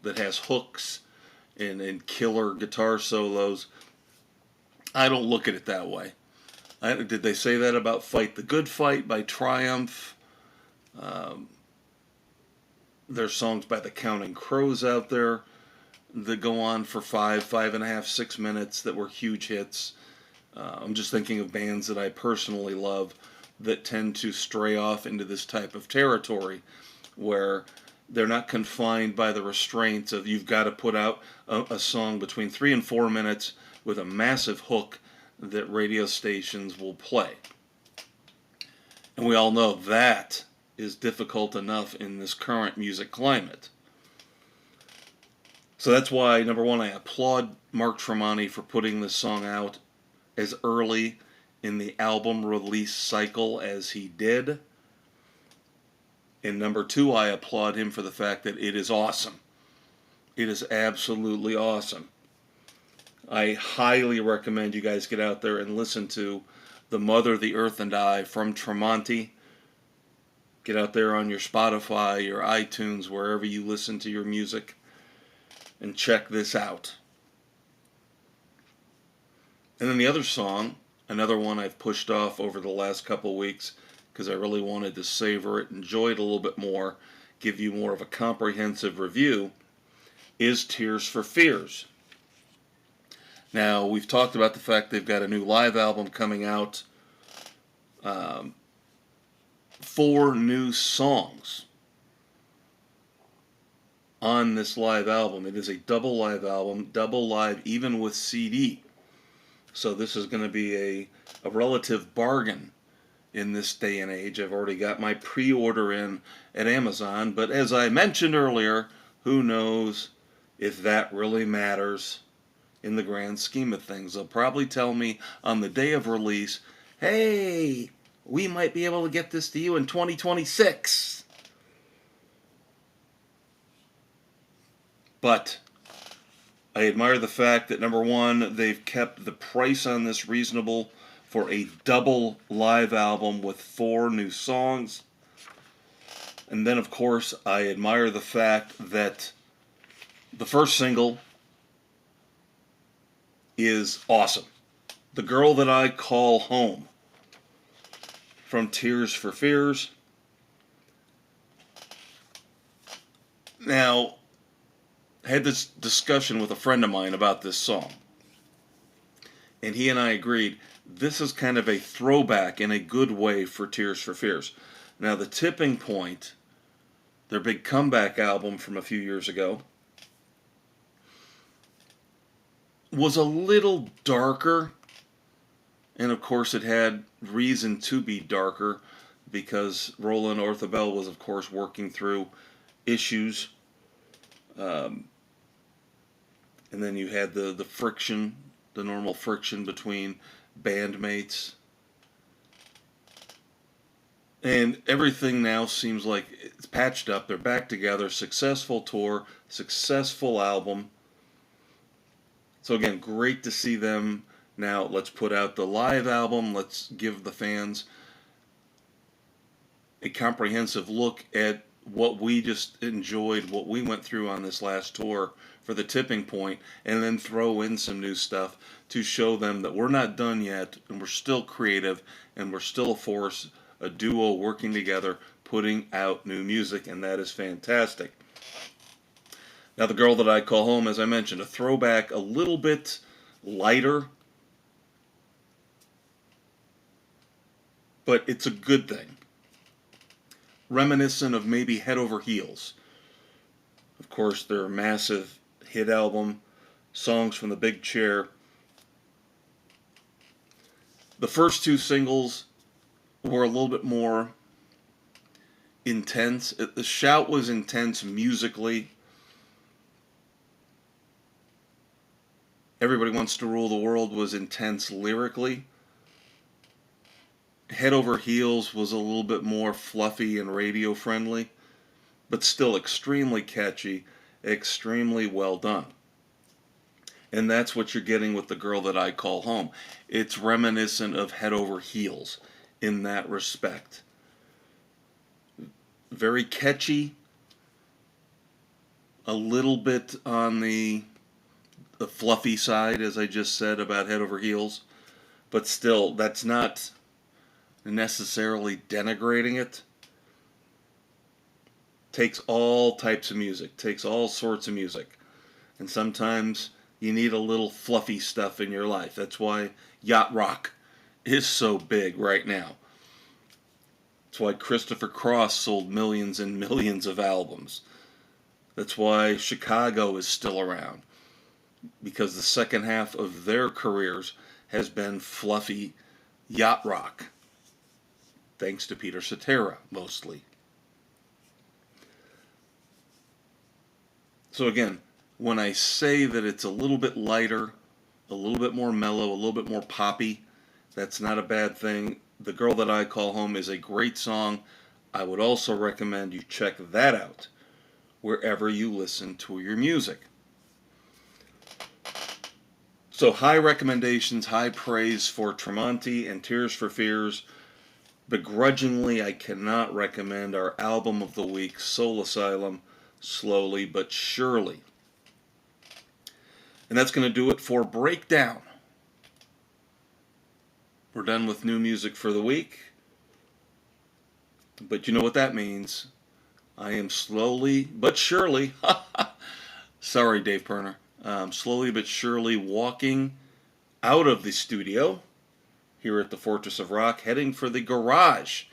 that has hooks and killer guitar solos. I don't look at it that way. Did they say that about Fight the Good Fight by Triumph? There's songs by the Counting Crows out there that go on for 5.5, 6 minutes that were huge hits. I'm just thinking of bands that I personally love that tend to stray off into this type of territory where they're not confined by the restraints of you've got to put out a song between 3 and 4 minutes with a massive hook that radio stations will play. And we all know that is difficult enough in this current music climate. So that's why, number one, I applaud Mark Tremonti for putting this song out as early in the album release cycle as he did. And number two, I applaud him for the fact that it is awesome. It is absolutely awesome. I highly recommend you guys get out there and listen to The Mother, the Earth, and I from Tremonti. Get out there on your Spotify, your iTunes, wherever you listen to your music, and check this out. And then the other song, another one I've pushed off over the last couple weeks because I really wanted to savor it, enjoy it a little bit more, give you more of a comprehensive review, is Tears for Fears. Now, we've talked about the fact they've got a new live album coming out. 4 new songs on this live album. It is a double live album, double live even with CD. So this is going to be a relative bargain in this day and age. I've already got my pre-order in at Amazon, but as I mentioned earlier, who knows if that really matters in the grand scheme of things. They'll probably tell me on the day of release, hey, we might be able to get this to you in 2026. But I admire the fact that, number one, they've kept the price on this reasonable for a double live album with 4 new songs. And then, of course, I admire the fact that the first single is awesome. The Girl That I Call Home from Tears for Fears. Now, I had this discussion with a friend of mine about this song. And he and I agreed this is kind of a throwback in a good way for Tears for Fears. Now, The Tipping Point, their big comeback album from a few years ago, was a little darker, and of course it had reason to be darker because Roland Orthobell was, of course, working through issues, and then you had the friction, the normal friction between bandmates, and everything now seems like it's patched up. They're back together, successful tour, successful album. So again, great to see them now. Let's put out the live album. Let's give the fans a comprehensive look at what we just enjoyed, what we went through on this last tour for The Tipping Point, and then throw in some new stuff to show them that we're not done yet, and we're still creative, and we're still a force, a duo working together, putting out new music, and that is fantastic. Now, The Girl That I Call Home, as I mentioned, a throwback, a little bit lighter, but it's a good thing. Reminiscent of maybe Head Over Heels. Of course, their massive hit album, Songs from the Big Chair. The first 2 singles were a little bit more intense. The Shout was intense musically. Everybody Wants to Rule the World was intense lyrically. Head Over Heels was a little bit more fluffy and radio friendly, but still extremely catchy, extremely well done. And that's what you're getting with The Girl That I Call Home. It's reminiscent of Head Over Heels in that respect. Very catchy, a little bit on the fluffy side, as I just said about Head Over Heels, but still, that's not necessarily denigrating it. Takes all types of music, takes all sorts of music, and sometimes you need a little fluffy stuff in your life. That's why yacht rock is so big right now. That's why Christopher Cross sold millions and millions of albums. That's why Chicago is still around, because the second half of their careers has been fluffy yacht rock, thanks to Peter Cetera, mostly. So again, when I say that it's a little bit lighter, a little bit more mellow, a little bit more poppy, that's not a bad thing. The Girl That I Call Home is a great song. I would also recommend you check that out wherever you listen to your music. So high recommendations, high praise for Tremonti and Tears for Fears. Begrudgingly, I cannot recommend our album of the week, Soul Asylum, Slowly But Surely. And that's going to do it for Breakdown. We're done with new music for the week. But you know what that means. I am slowly but surely, sorry Dave Perner, slowly but surely walking out of the studio here at the Fortress of Rock, heading for the garage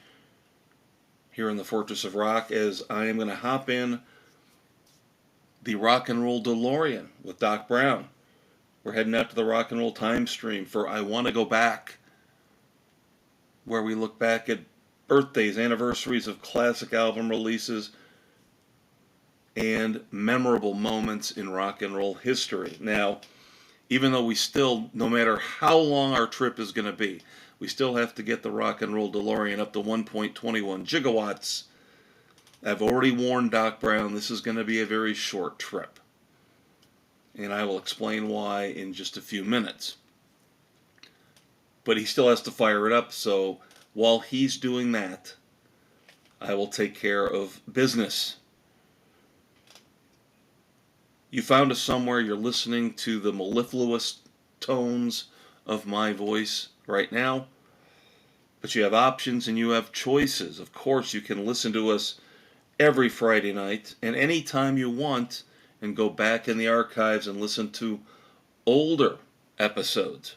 here in the Fortress of Rock, as I am going to hop in the Rock and Roll DeLorean with Doc Brown. We're heading out to the Rock and Roll Time Stream for I Want to Go Back, where we look back at birthdays, anniversaries of classic album releases, and memorable moments in rock and roll history. Now, even though we still, no matter how long our trip is going to be, we still have to get the Rock and Roll DeLorean up to 1.21 gigawatts. I've already warned Doc Brown this is going to be a very short trip. And I will explain why in just a few minutes. But he still has to fire it up, so while he's doing that, I will take care of business. You found us somewhere, you're listening to the mellifluous tones of my voice right now, but you have options and you have choices. Of course, you can listen to us every Friday night and anytime you want, and go back in the archives and listen to older episodes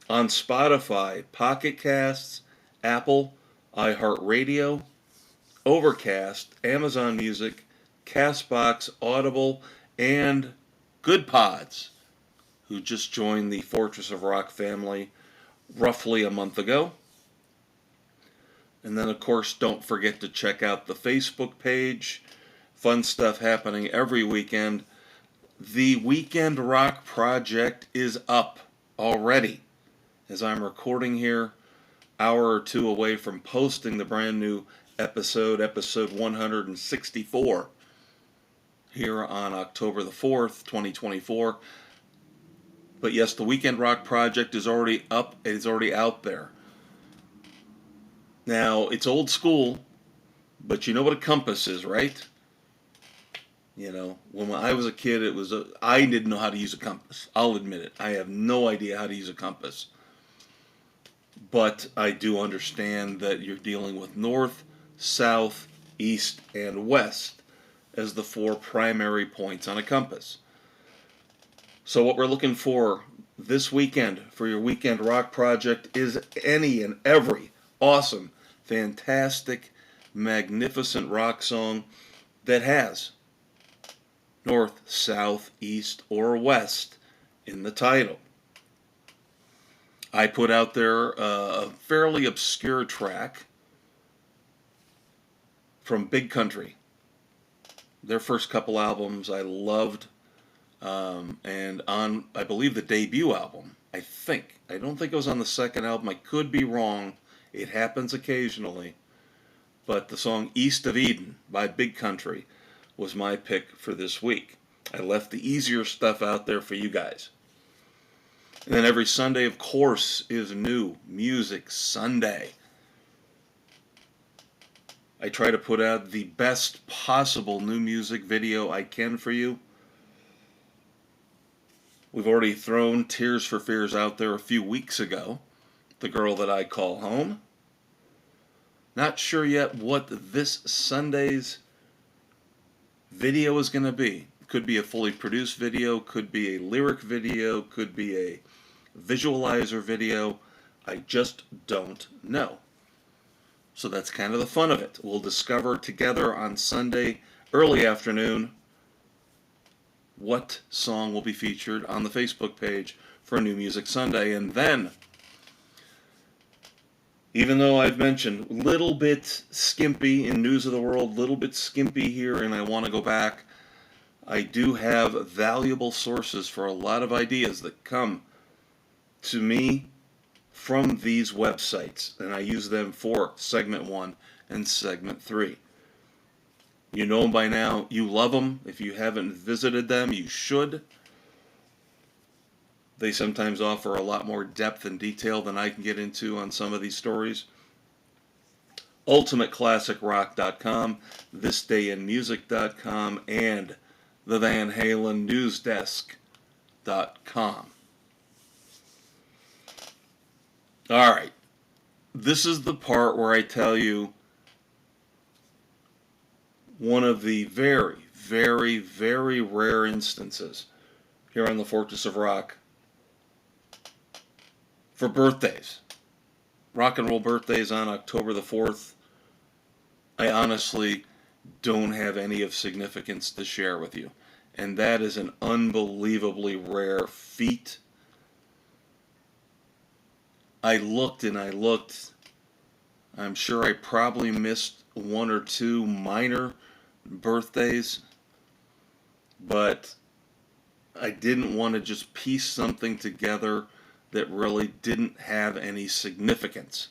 on Spotify, Pocket Casts, Apple, iHeartRadio, Overcast, Amazon Music, Castbox, Audible, and Good Pods, who just joined the Fortress of Rock family roughly a month ago. And then, of course, don't forget to check out the Facebook page. Fun stuff happening every weekend. The Weekend Rock Project is up already. As I'm recording here, hour or two away from posting the brand new episode 164, here on October the 4th, 2024. But yes, the Weekend Rock Project is already up. It's already out there. Now, it's old school, but you know what a compass is, right? You know, when I was a kid, I didn't know how to use a compass. I'll admit it. I have no idea how to use a compass. But I do understand that you're dealing with north, south, east, and west as the four primary points on a compass. So what we're looking for this weekend for your Weekend Rock Project is any and every awesome, fantastic, magnificent rock song that has north, south, east, or west in the title. I put out there a fairly obscure track from Big Country. Their first couple albums I loved, and on, I believe, the debut album, I don't think it was on the second album, I could be wrong, It happens occasionally, but the song East of Eden by Big Country was my pick for this week. I left the easier stuff out there for you guys. And then every Sunday, of course, is New Music Sunday. I try to put out the best possible new music video I can for you. We've already thrown Tears for Fears out there a few weeks ago. The Girl That I Call Home. Not sure yet what this Sunday's video is going to be. Could be a fully produced video, could be a lyric video, could be a visualizer video. I just don't know. So that's kind of the fun of it. We'll discover together on Sunday early afternoon what song will be featured on the Facebook page for New Music Sunday. And then, even though I've mentioned a little bit skimpy in News of the World, little bit skimpy here, and I want to go back, I do have valuable sources for a lot of ideas that come to me from these websites, and I use them for segment 1 and segment 3. You know them by now. You love them. If you haven't visited them, you should. They sometimes offer a lot more depth and detail than I can get into on some of these stories. UltimateClassicRock.com, ThisDayInMusic.com, and the Van Halen Newsdesk.com. All right, this is the part where I tell you one of the very, very, very rare instances here on the Fortress of Rock for birthdays. Rock and roll birthdays on October the 4th. I honestly don't have any of significance to share with you. And that is an unbelievably rare feat. I looked and I looked. I'm sure I probably missed one or two minor birthdays, but I didn't want to just piece something together that really didn't have any significance.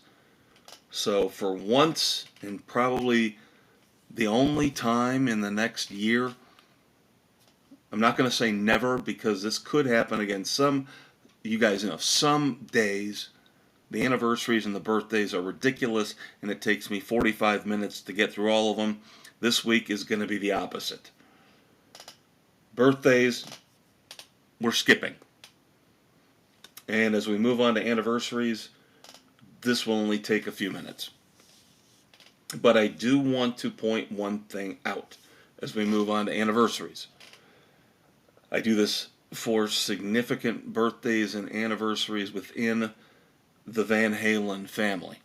So for once, and probably the only time in the next year, I'm not going to say never, because this could happen again. You guys know, some days the anniversaries and the birthdays are ridiculous, and it takes me 45 minutes to get through all of them. This week is going to be the opposite. Birthdays, we're skipping. And as we move on to anniversaries, this will only take a few minutes. But I do want to point one thing out as we move on to anniversaries. I do this for significant birthdays and anniversaries within the Van Halen family.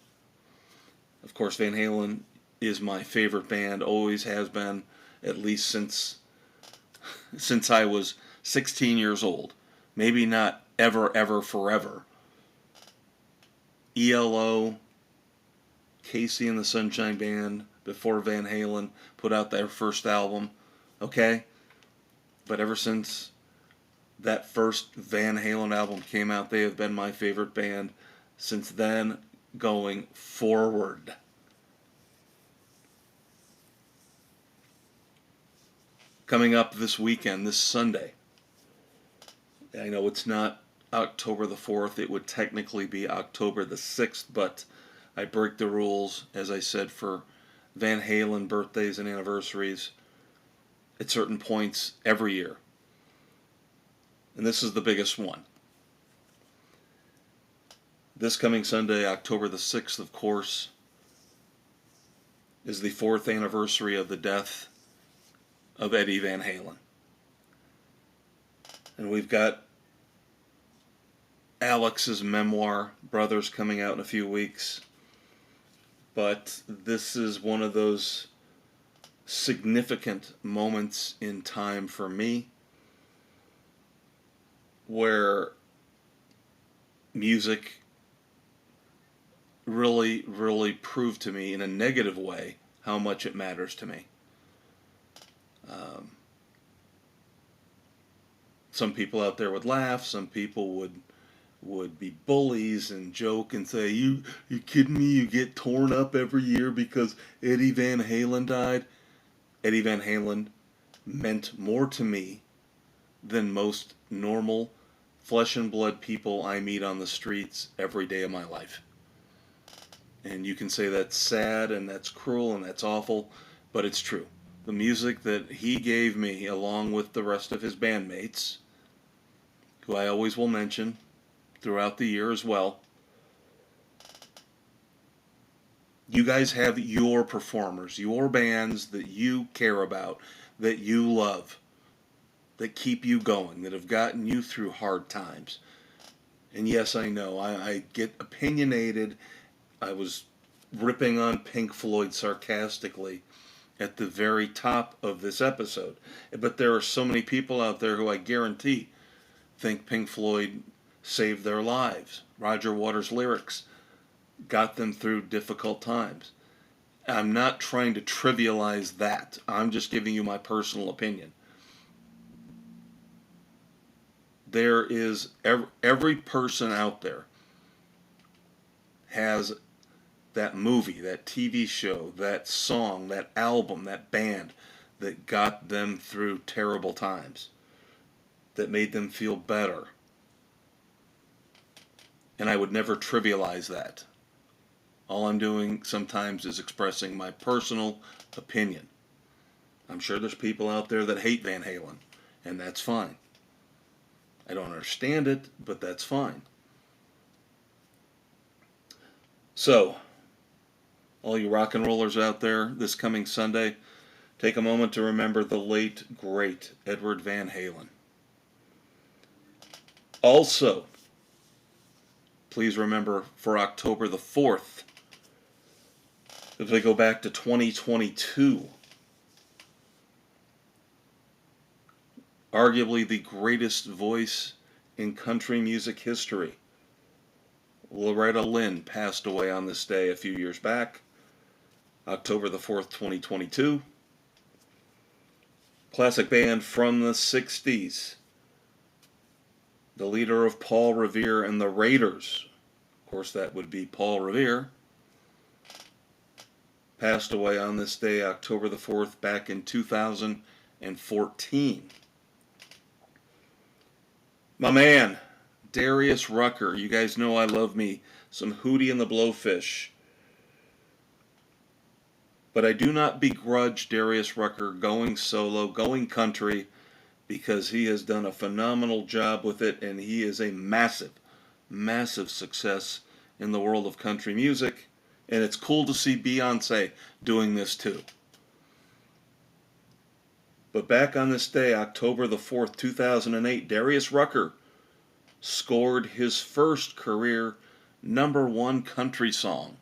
Of course, Van Halen is my favorite band, always has been, at least since I was 16 years old. Maybe not ever, ever, forever. ELO, Casey and the Sunshine Band, before Van Halen put out their first album, okay? But ever since that first Van Halen album came out, they have been my favorite band since then going forward. Coming up this weekend, this Sunday, I know it's not October the 4th, it would technically be October the 6th, but I break the rules, as I said, for Van Halen birthdays and anniversaries at certain points every year. And this is the biggest one. This coming Sunday, October the 6th, of course, is the 4th anniversary of the death of Eddie Van Halen. And we've got Alex's memoir, Brothers, coming out in a few weeks. But this is one of those significant moments in time for me where music really, really proved to me in a negative way how much it matters to me. Some people out there would laugh, some people would be bullies and joke and say, you kidding me? You get torn up every year because Eddie Van Halen died. Eddie Van Halen meant more to me than most normal flesh and blood people I meet on the streets every day of my life. And you can say that's sad and that's cruel and that's awful, but it's true. The music that he gave me, along with the rest of his bandmates, who I always will mention throughout the year as well, you guys have your performers, your bands that you care about, that you love, that keep you going, that have gotten you through hard times. And yes, I know, I get opinionated. I was ripping on Pink Floyd sarcastically at the very top of this episode. But there are so many people out there who I guarantee think Pink Floyd saved their lives. Roger Waters' lyrics got them through difficult times. I'm not trying to trivialize that. I'm just giving you my personal opinion. There is every person out there has that movie, that TV show, that song, that album, that band that got them through terrible times, that made them feel better. And I would never trivialize that. All I'm doing sometimes is expressing my personal opinion. I'm sure there's people out there that hate Van Halen, and that's fine. I don't understand it, but that's fine. So, all you rock and rollers out there, this coming Sunday, take a moment to remember the late, great Edward Van Halen. Also, please remember for October the 4th, if we go back to 2022, arguably the greatest voice in country music history, Loretta Lynn, passed away on this day a few years back, October the 4th, 2022. Classic band from the 60s, the leader of Paul Revere and the Raiders, of course that would be Paul Revere, passed away on this day, October the 4th, back in 2014. My man, Darius Rucker. You guys know I love me some Hootie and the Blowfish. But I do not begrudge Darius Rucker going solo, going country, because he has done a phenomenal job with it, and he is a massive, massive success in the world of country music. And it's cool to see Beyonce doing this too. But back on this day, October the 4th, 2008, Darius Rucker scored his first career #1 country song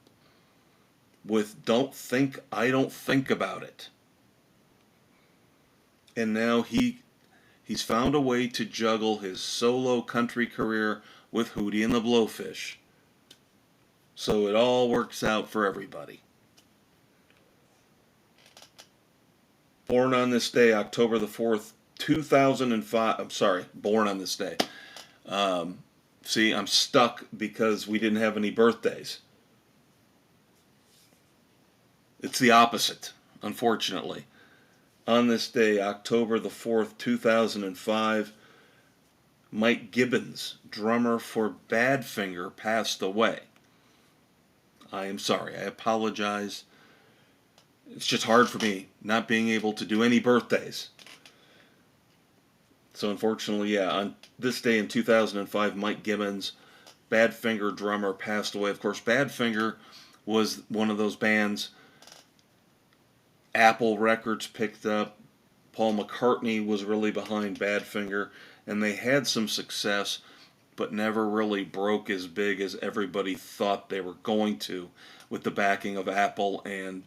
with Don't Think I Don't Think About It. And now he's found a way to juggle his solo country career with Hootie and the Blowfish. So it all works out for everybody. Born on this day, October the 4th, 2005. I'm sorry, born on this day. See, I'm stuck because we didn't have any birthdays. It's the opposite, unfortunately. On this day, October the 4th, 2005, Mike Gibbons, drummer for Badfinger, passed away. I am sorry. I apologize. It's just hard for me not being able to do any birthdays. So unfortunately, yeah, on this day in 2005, Mike Gibbons, Badfinger drummer, passed away. Of course, Badfinger was one of those bands Apple Records picked up. Paul McCartney was really behind Badfinger, and they had some success, but never really broke as big as everybody thought they were going to, with the backing of Apple and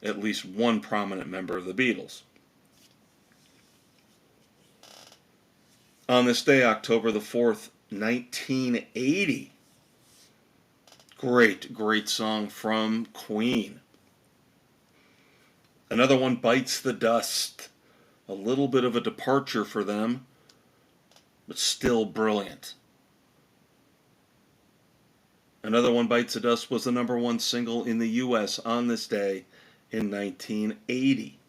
at least one prominent member of the Beatles. On this day, October the 4th, 1980, great song from Queen. Another one, Bites the Dust. A little bit of a departure for them, but still brilliant. Another One Bites the Dust was the number one single in the U.S. on this day in 1980.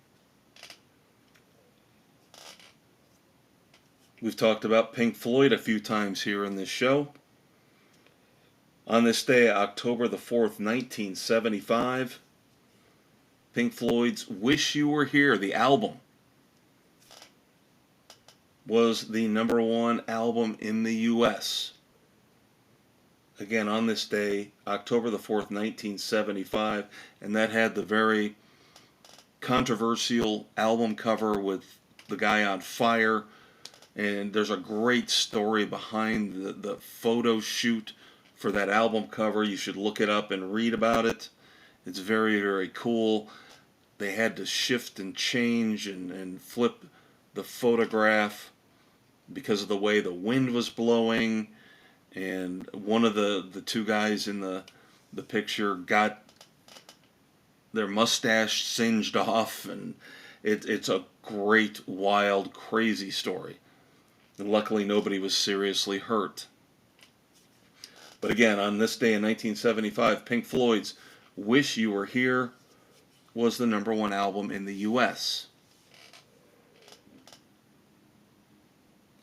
We've talked about Pink Floyd a few times here in this show. On this day, October the 4th, 1975, Pink Floyd's Wish You Were Here, the album, was the number one album in the U.S. Again, on this day, October the 4th, 1975, and that had the very controversial album cover with the guy on fire. And there's a great story behind the photo shoot for that album cover. You should look it up and read about it. It's very, very cool. They had to shift and change and flip the photograph because of the way the wind was blowing. And one of the two guys in the picture got their mustache singed off. And it's a great, wild, crazy story. And luckily nobody was seriously hurt. But again, on this day in 1975, Pink Floyd's Wish You Were Here was the number one album in the U.S.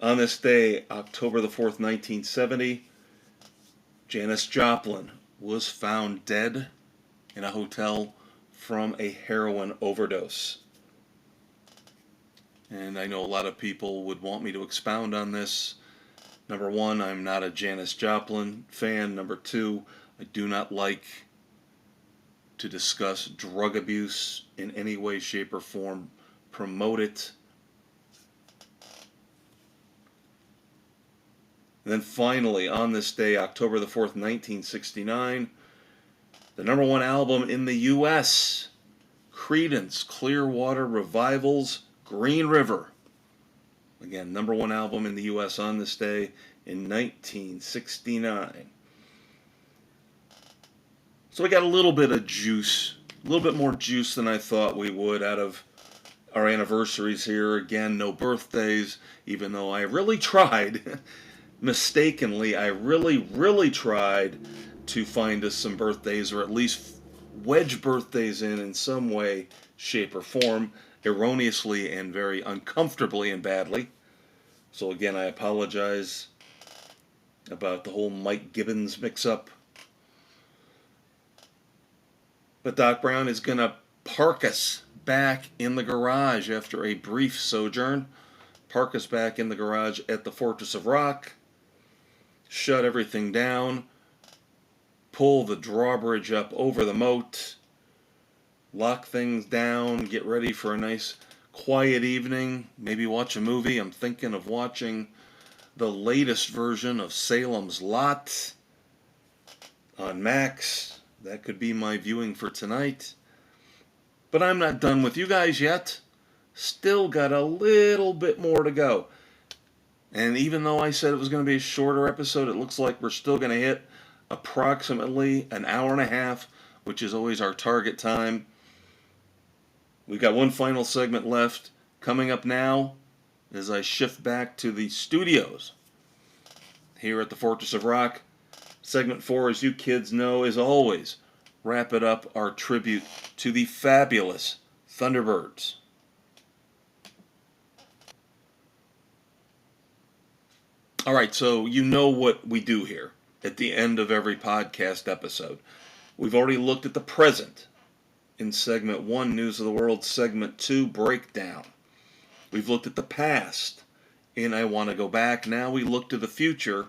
On this day, October the 4th, 1970, Janis Joplin was found dead in a hotel from a heroin overdose. And I know a lot of people would want me to expound on this. Number one, I'm not a Janis Joplin fan. Number two, I do not like to discuss drug abuse in any way, shape, or form. Promote it. And then finally, on this day, October the 4th, 1969, the number one album in the U.S., Creedence Clearwater Revival's Green River. Again, number one album in the U.S. on this day in 1969. So we got a little bit of juice, a little bit more juice than I thought we would out of our anniversaries here. Again, no birthdays, even though I really tried, mistakenly, I really tried to find us some birthdays, or at least wedge birthdays in some way, shape, or form, erroneously and very uncomfortably and badly. So again, I apologize about the whole Mike Gibbons mix-up. But Doc Brown is going to park us back in the garage after a brief sojourn. Park us back in the garage at the Fortress of Rock. Shut everything down. Pull the drawbridge up over the moat. Lock things down. Get ready for a nice quiet evening. Maybe watch a movie. I'm thinking of watching the latest version of Salem's Lot on Max. That could be my viewing for tonight. But I'm not done with you guys yet. Still got a little bit more to go. And even though I said it was going to be a shorter episode, it looks like we're still going to hit approximately an hour and a half, which is always our target time. We've got one final segment left. Coming up now, as I shift back to the studios here at the Fortress of Rock. Segment 4, as you kids know, is always wrap it up our tribute to the fabulous Thunderbirds. All right, so you know what we do here at the end of every podcast episode. We've already looked at the present in Segment 1, News of the World, Segment 2, Breakdown. We've looked at the past in I Want to Go Back. Now we look to the future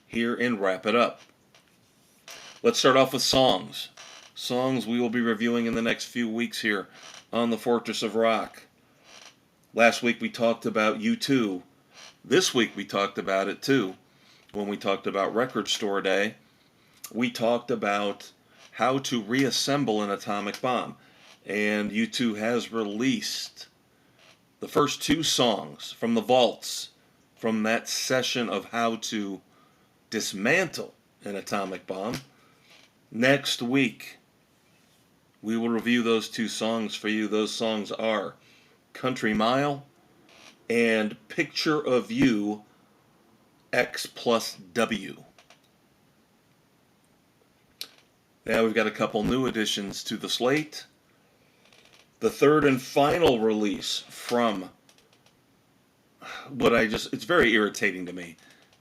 here in Wrap It Up. Let's start off with songs. Songs we will be reviewing in the next few weeks here on the Fortress of Rock. Last week we talked about U2. This week we talked about it too. When we talked about Record Store Day, we talked about how to reassemble an atomic bomb. And U2 has released the first two songs from the vaults from that session of how to dismantle an atomic bomb. Next week, we will review those two songs for you. Those songs are Country Mile and Picture of You, X plus W. Now we've got a couple new additions to the slate. The third and final release from it's very irritating to me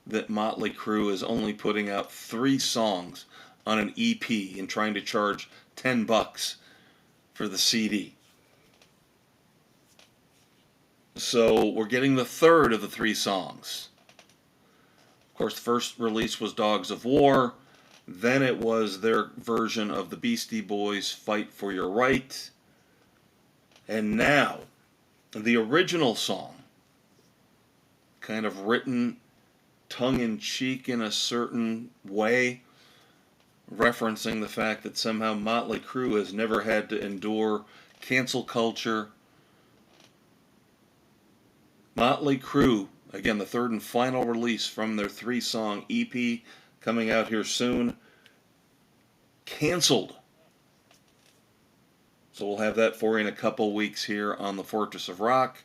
that Motley Crue is only putting out 3 songs on an EP and trying to charge $10 for the CD. So we're getting the third of the 3 songs. Of course, the first release was Dogs of War. Then it was their version of the Beastie Boys' Fight for Your Right. And now, the original song, kind of written tongue-in-cheek in a certain way, referencing the fact that somehow Motley Crue has never had to endure cancel culture. Motley Crue, again, the third and final release from their 3-song EP coming out here soon, canceled. So we'll have that for you in a couple weeks here on the Fortress of Rock.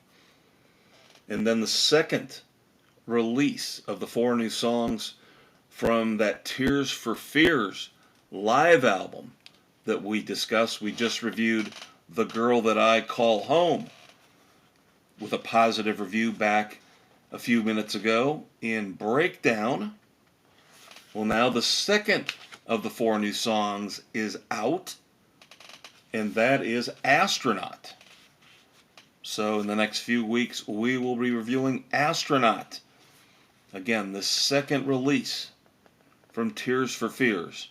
And then the second release of the 4 new songs from that Tears for Fears live album that we discussed. We just reviewed The Girl That I Call Home with a positive review back a few minutes ago in Breakdown. Well, now the second of the 4 new songs is out, and that is Astronaut. So in the next few weeks, we will be reviewing Astronaut. Again, the second release from Tears for Fears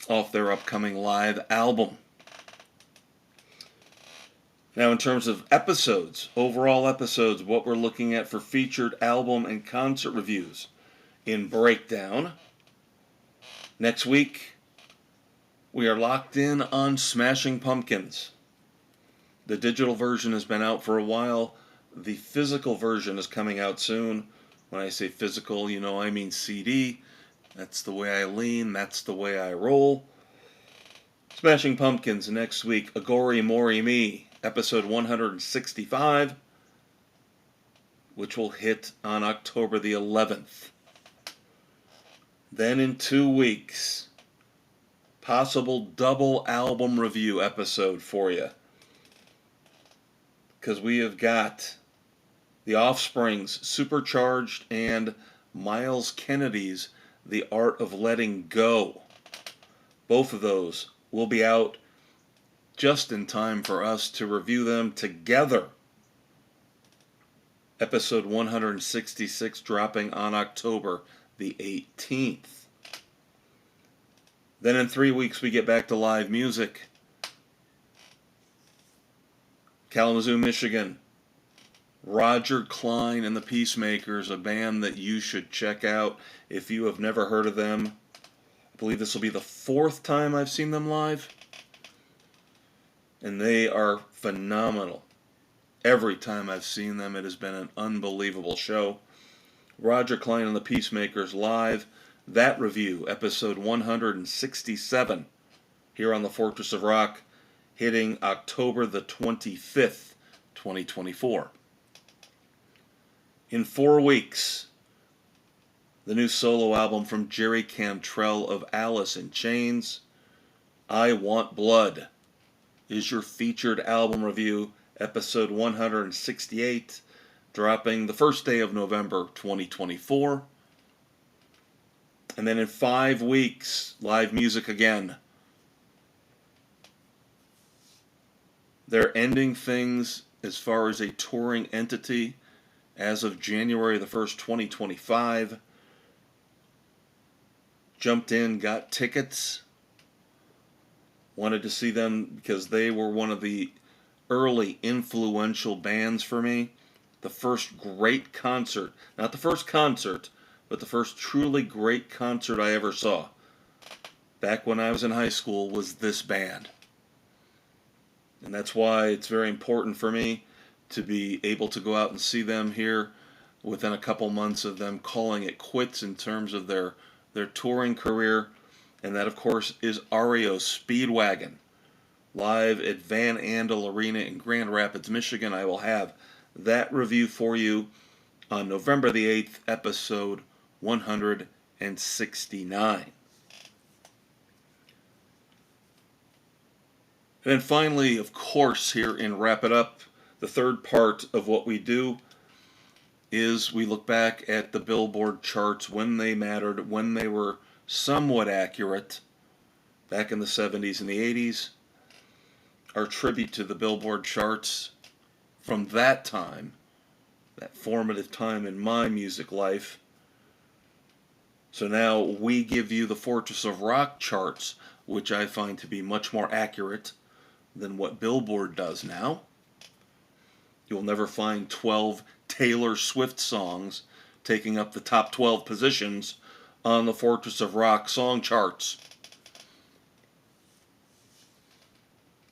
off their upcoming live album. Now, in terms of episodes, overall episodes, what we're looking at for featured album and concert reviews in Breakdown. Next week, we are locked in on Smashing Pumpkins. The digital version has been out for a while. The physical version is coming out soon. When I say physical, I mean CD. That's the way I lean. That's the way I roll. Smashing Pumpkins next week. Agori Mori Me, episode 165, which will hit on October the 11th. Then in 2 weeks, possible double album review episode for you. Because we have got The Offspring's Supercharged and Miles Kennedy's The Art of Letting Go. Both of those will be out just in time for us to review them together. Episode 166 dropping on October the 18th. Then in 3 weeks we get back to live music. Kalamazoo, Michigan. Roger Clyne and the Peacemakers, a band that you should check out if you have never heard of them. I believe this will be the 4th time I've seen them live. And they are phenomenal. Every time I've seen them, it has been an unbelievable show. Roger Clyne and the Peacemakers live. That review, episode 167, here on the Fortress of Rock, hitting October the 25th, 2024. In 4 weeks, the new solo album from Jerry Cantrell of Alice in Chains, I Want Blood, is your featured album review, episode 168, dropping the first day of November 2024. And then in 5 weeks, live music again. They're ending things as far as a touring entity as of January the 1st, 2025. Jumped in, got tickets. Wanted to see them because they were one of the early influential bands for me. The first great concert, not the first concert, but the first truly great concert I ever saw, back when I was in high school, was this band. And that's why it's very important for me to be able to go out and see them here within a couple months of them calling it quits in terms of their touring career. And that, of course, is REO Speedwagon, live at Van Andel Arena in Grand Rapids, Michigan. I will have that review for you on November the 8th, episode 169. And then finally, of course, here in Wrap It Up, the third part of what we do is we look back at the Billboard charts when they mattered, when they were somewhat accurate, back in the 70s and the 80s. Our tribute to the Billboard charts from that time, that formative time in my music life. So now we give you the Fortress of Rock charts, which I find to be much more accurate than what Billboard does now. You'll never find 12 Taylor Swift songs taking up the top 12 positions on the Fortress of Rock song charts.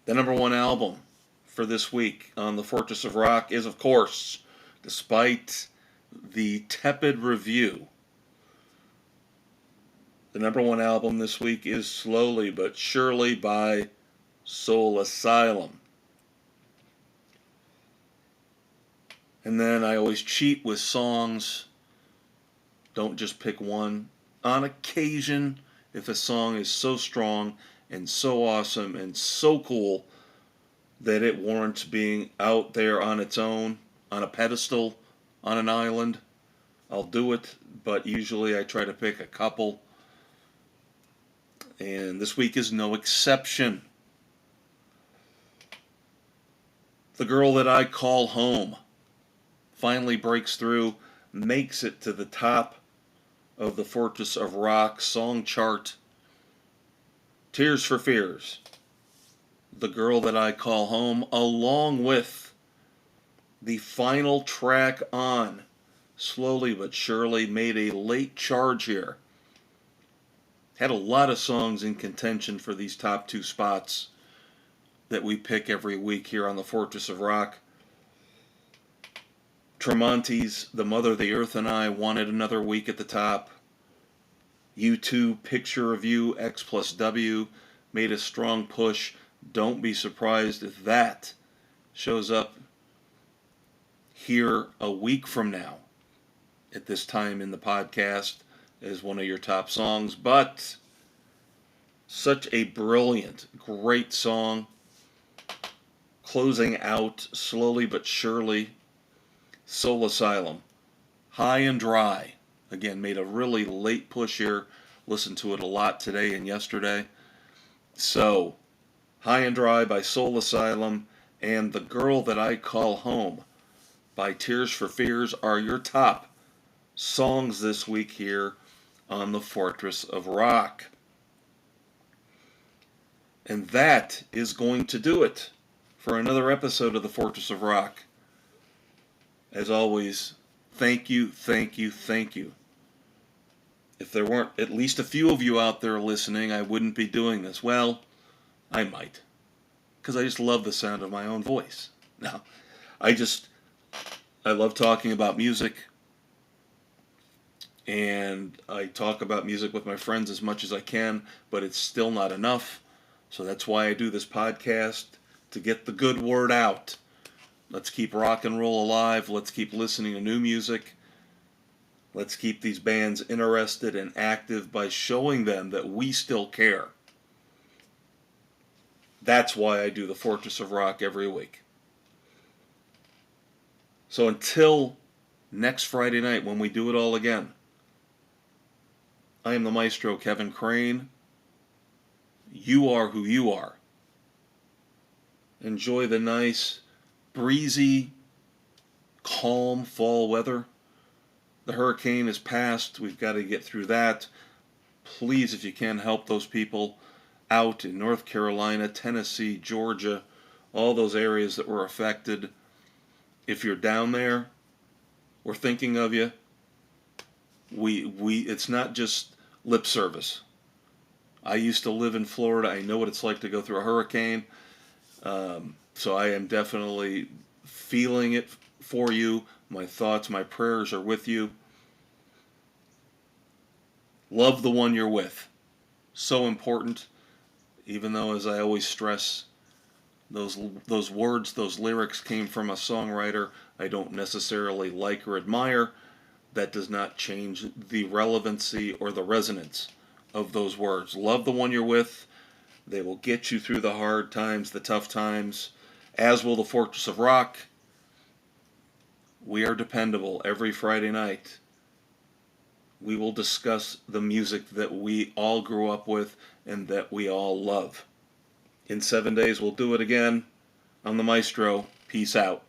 The number one album for this week on the Fortress of Rock is, of course, despite the tepid review, the number one album this week is Slowly But Surely by Soul Asylum. And then I always cheat with songs. Don't just pick one. On occasion, if a song is so strong and so awesome and so cool that it warrants being out there on its own, on a pedestal, on an island, I'll do it. But usually I try to pick a couple. And this week is no exception. The Girl That I Call Home finally breaks through, makes it to the top of the Fortress of Rock song chart. Tears for Fears, The Girl That I Call Home, along with the final track on Slowly But Surely, made a late charge here. Had a lot of songs in contention for these top two spots that we pick every week here on the Fortress of Rock. Tremonti's The Mother of the Earth and I wanted another week at the top. U2 Picture of You X plus W made a strong push. Don't be surprised if that shows up here a week from now at this time in the podcast as one of your top songs. But such a brilliant, great song. Closing out Slowly But Surely, Soul Asylum, High and Dry. Again, made a really late push here. Listened to it a lot today and yesterday. So, High and Dry by Soul Asylum and The Girl That I Call Home by Tears for Fears are your top songs this week here on the Fortress of Rock. And that is going to do it for another episode of the Fortress of Rock. As always, thank you, thank you, thank you. If there weren't at least a few of you out there listening, I wouldn't be doing this. Well, I might. Because I just love the sound of my own voice. Now, I love talking about music. And I talk about music with my friends as much as I can, but it's still not enough. So that's why I do this podcast, to get the good word out. Let's keep rock and roll alive. Let's keep listening to new music. Let's keep these bands interested and active by showing them that we still care. That's why I do the Fortress of Rock every week. So until next Friday night when we do it all again, I am the Maestro, Kevin Crane. You are who you are. Enjoy the nice, breezy, calm fall weather. The hurricane is past. We've got to get through that. Please, if you can, help those people out in North Carolina, Tennessee, Georgia, all those areas that were affected. If you're down there, we're thinking of you. It's not just lip service. I used to live in Florida. I know what it's like to go through a hurricane. So I am definitely feeling it for you. My thoughts, my prayers are with you. Love the one you're with. So important. Even though, as I always stress, those words, those lyrics came from a songwriter I don't necessarily like or admire. That does not change the relevancy or the resonance of those words. Love the one you're with. They will get you through the hard times, the tough times, as will the Fortress of Rock. We are dependable every Friday night. We will discuss the music that we all grew up with and that we all love. In 7 days, we'll do it again on the Maestro. Peace out.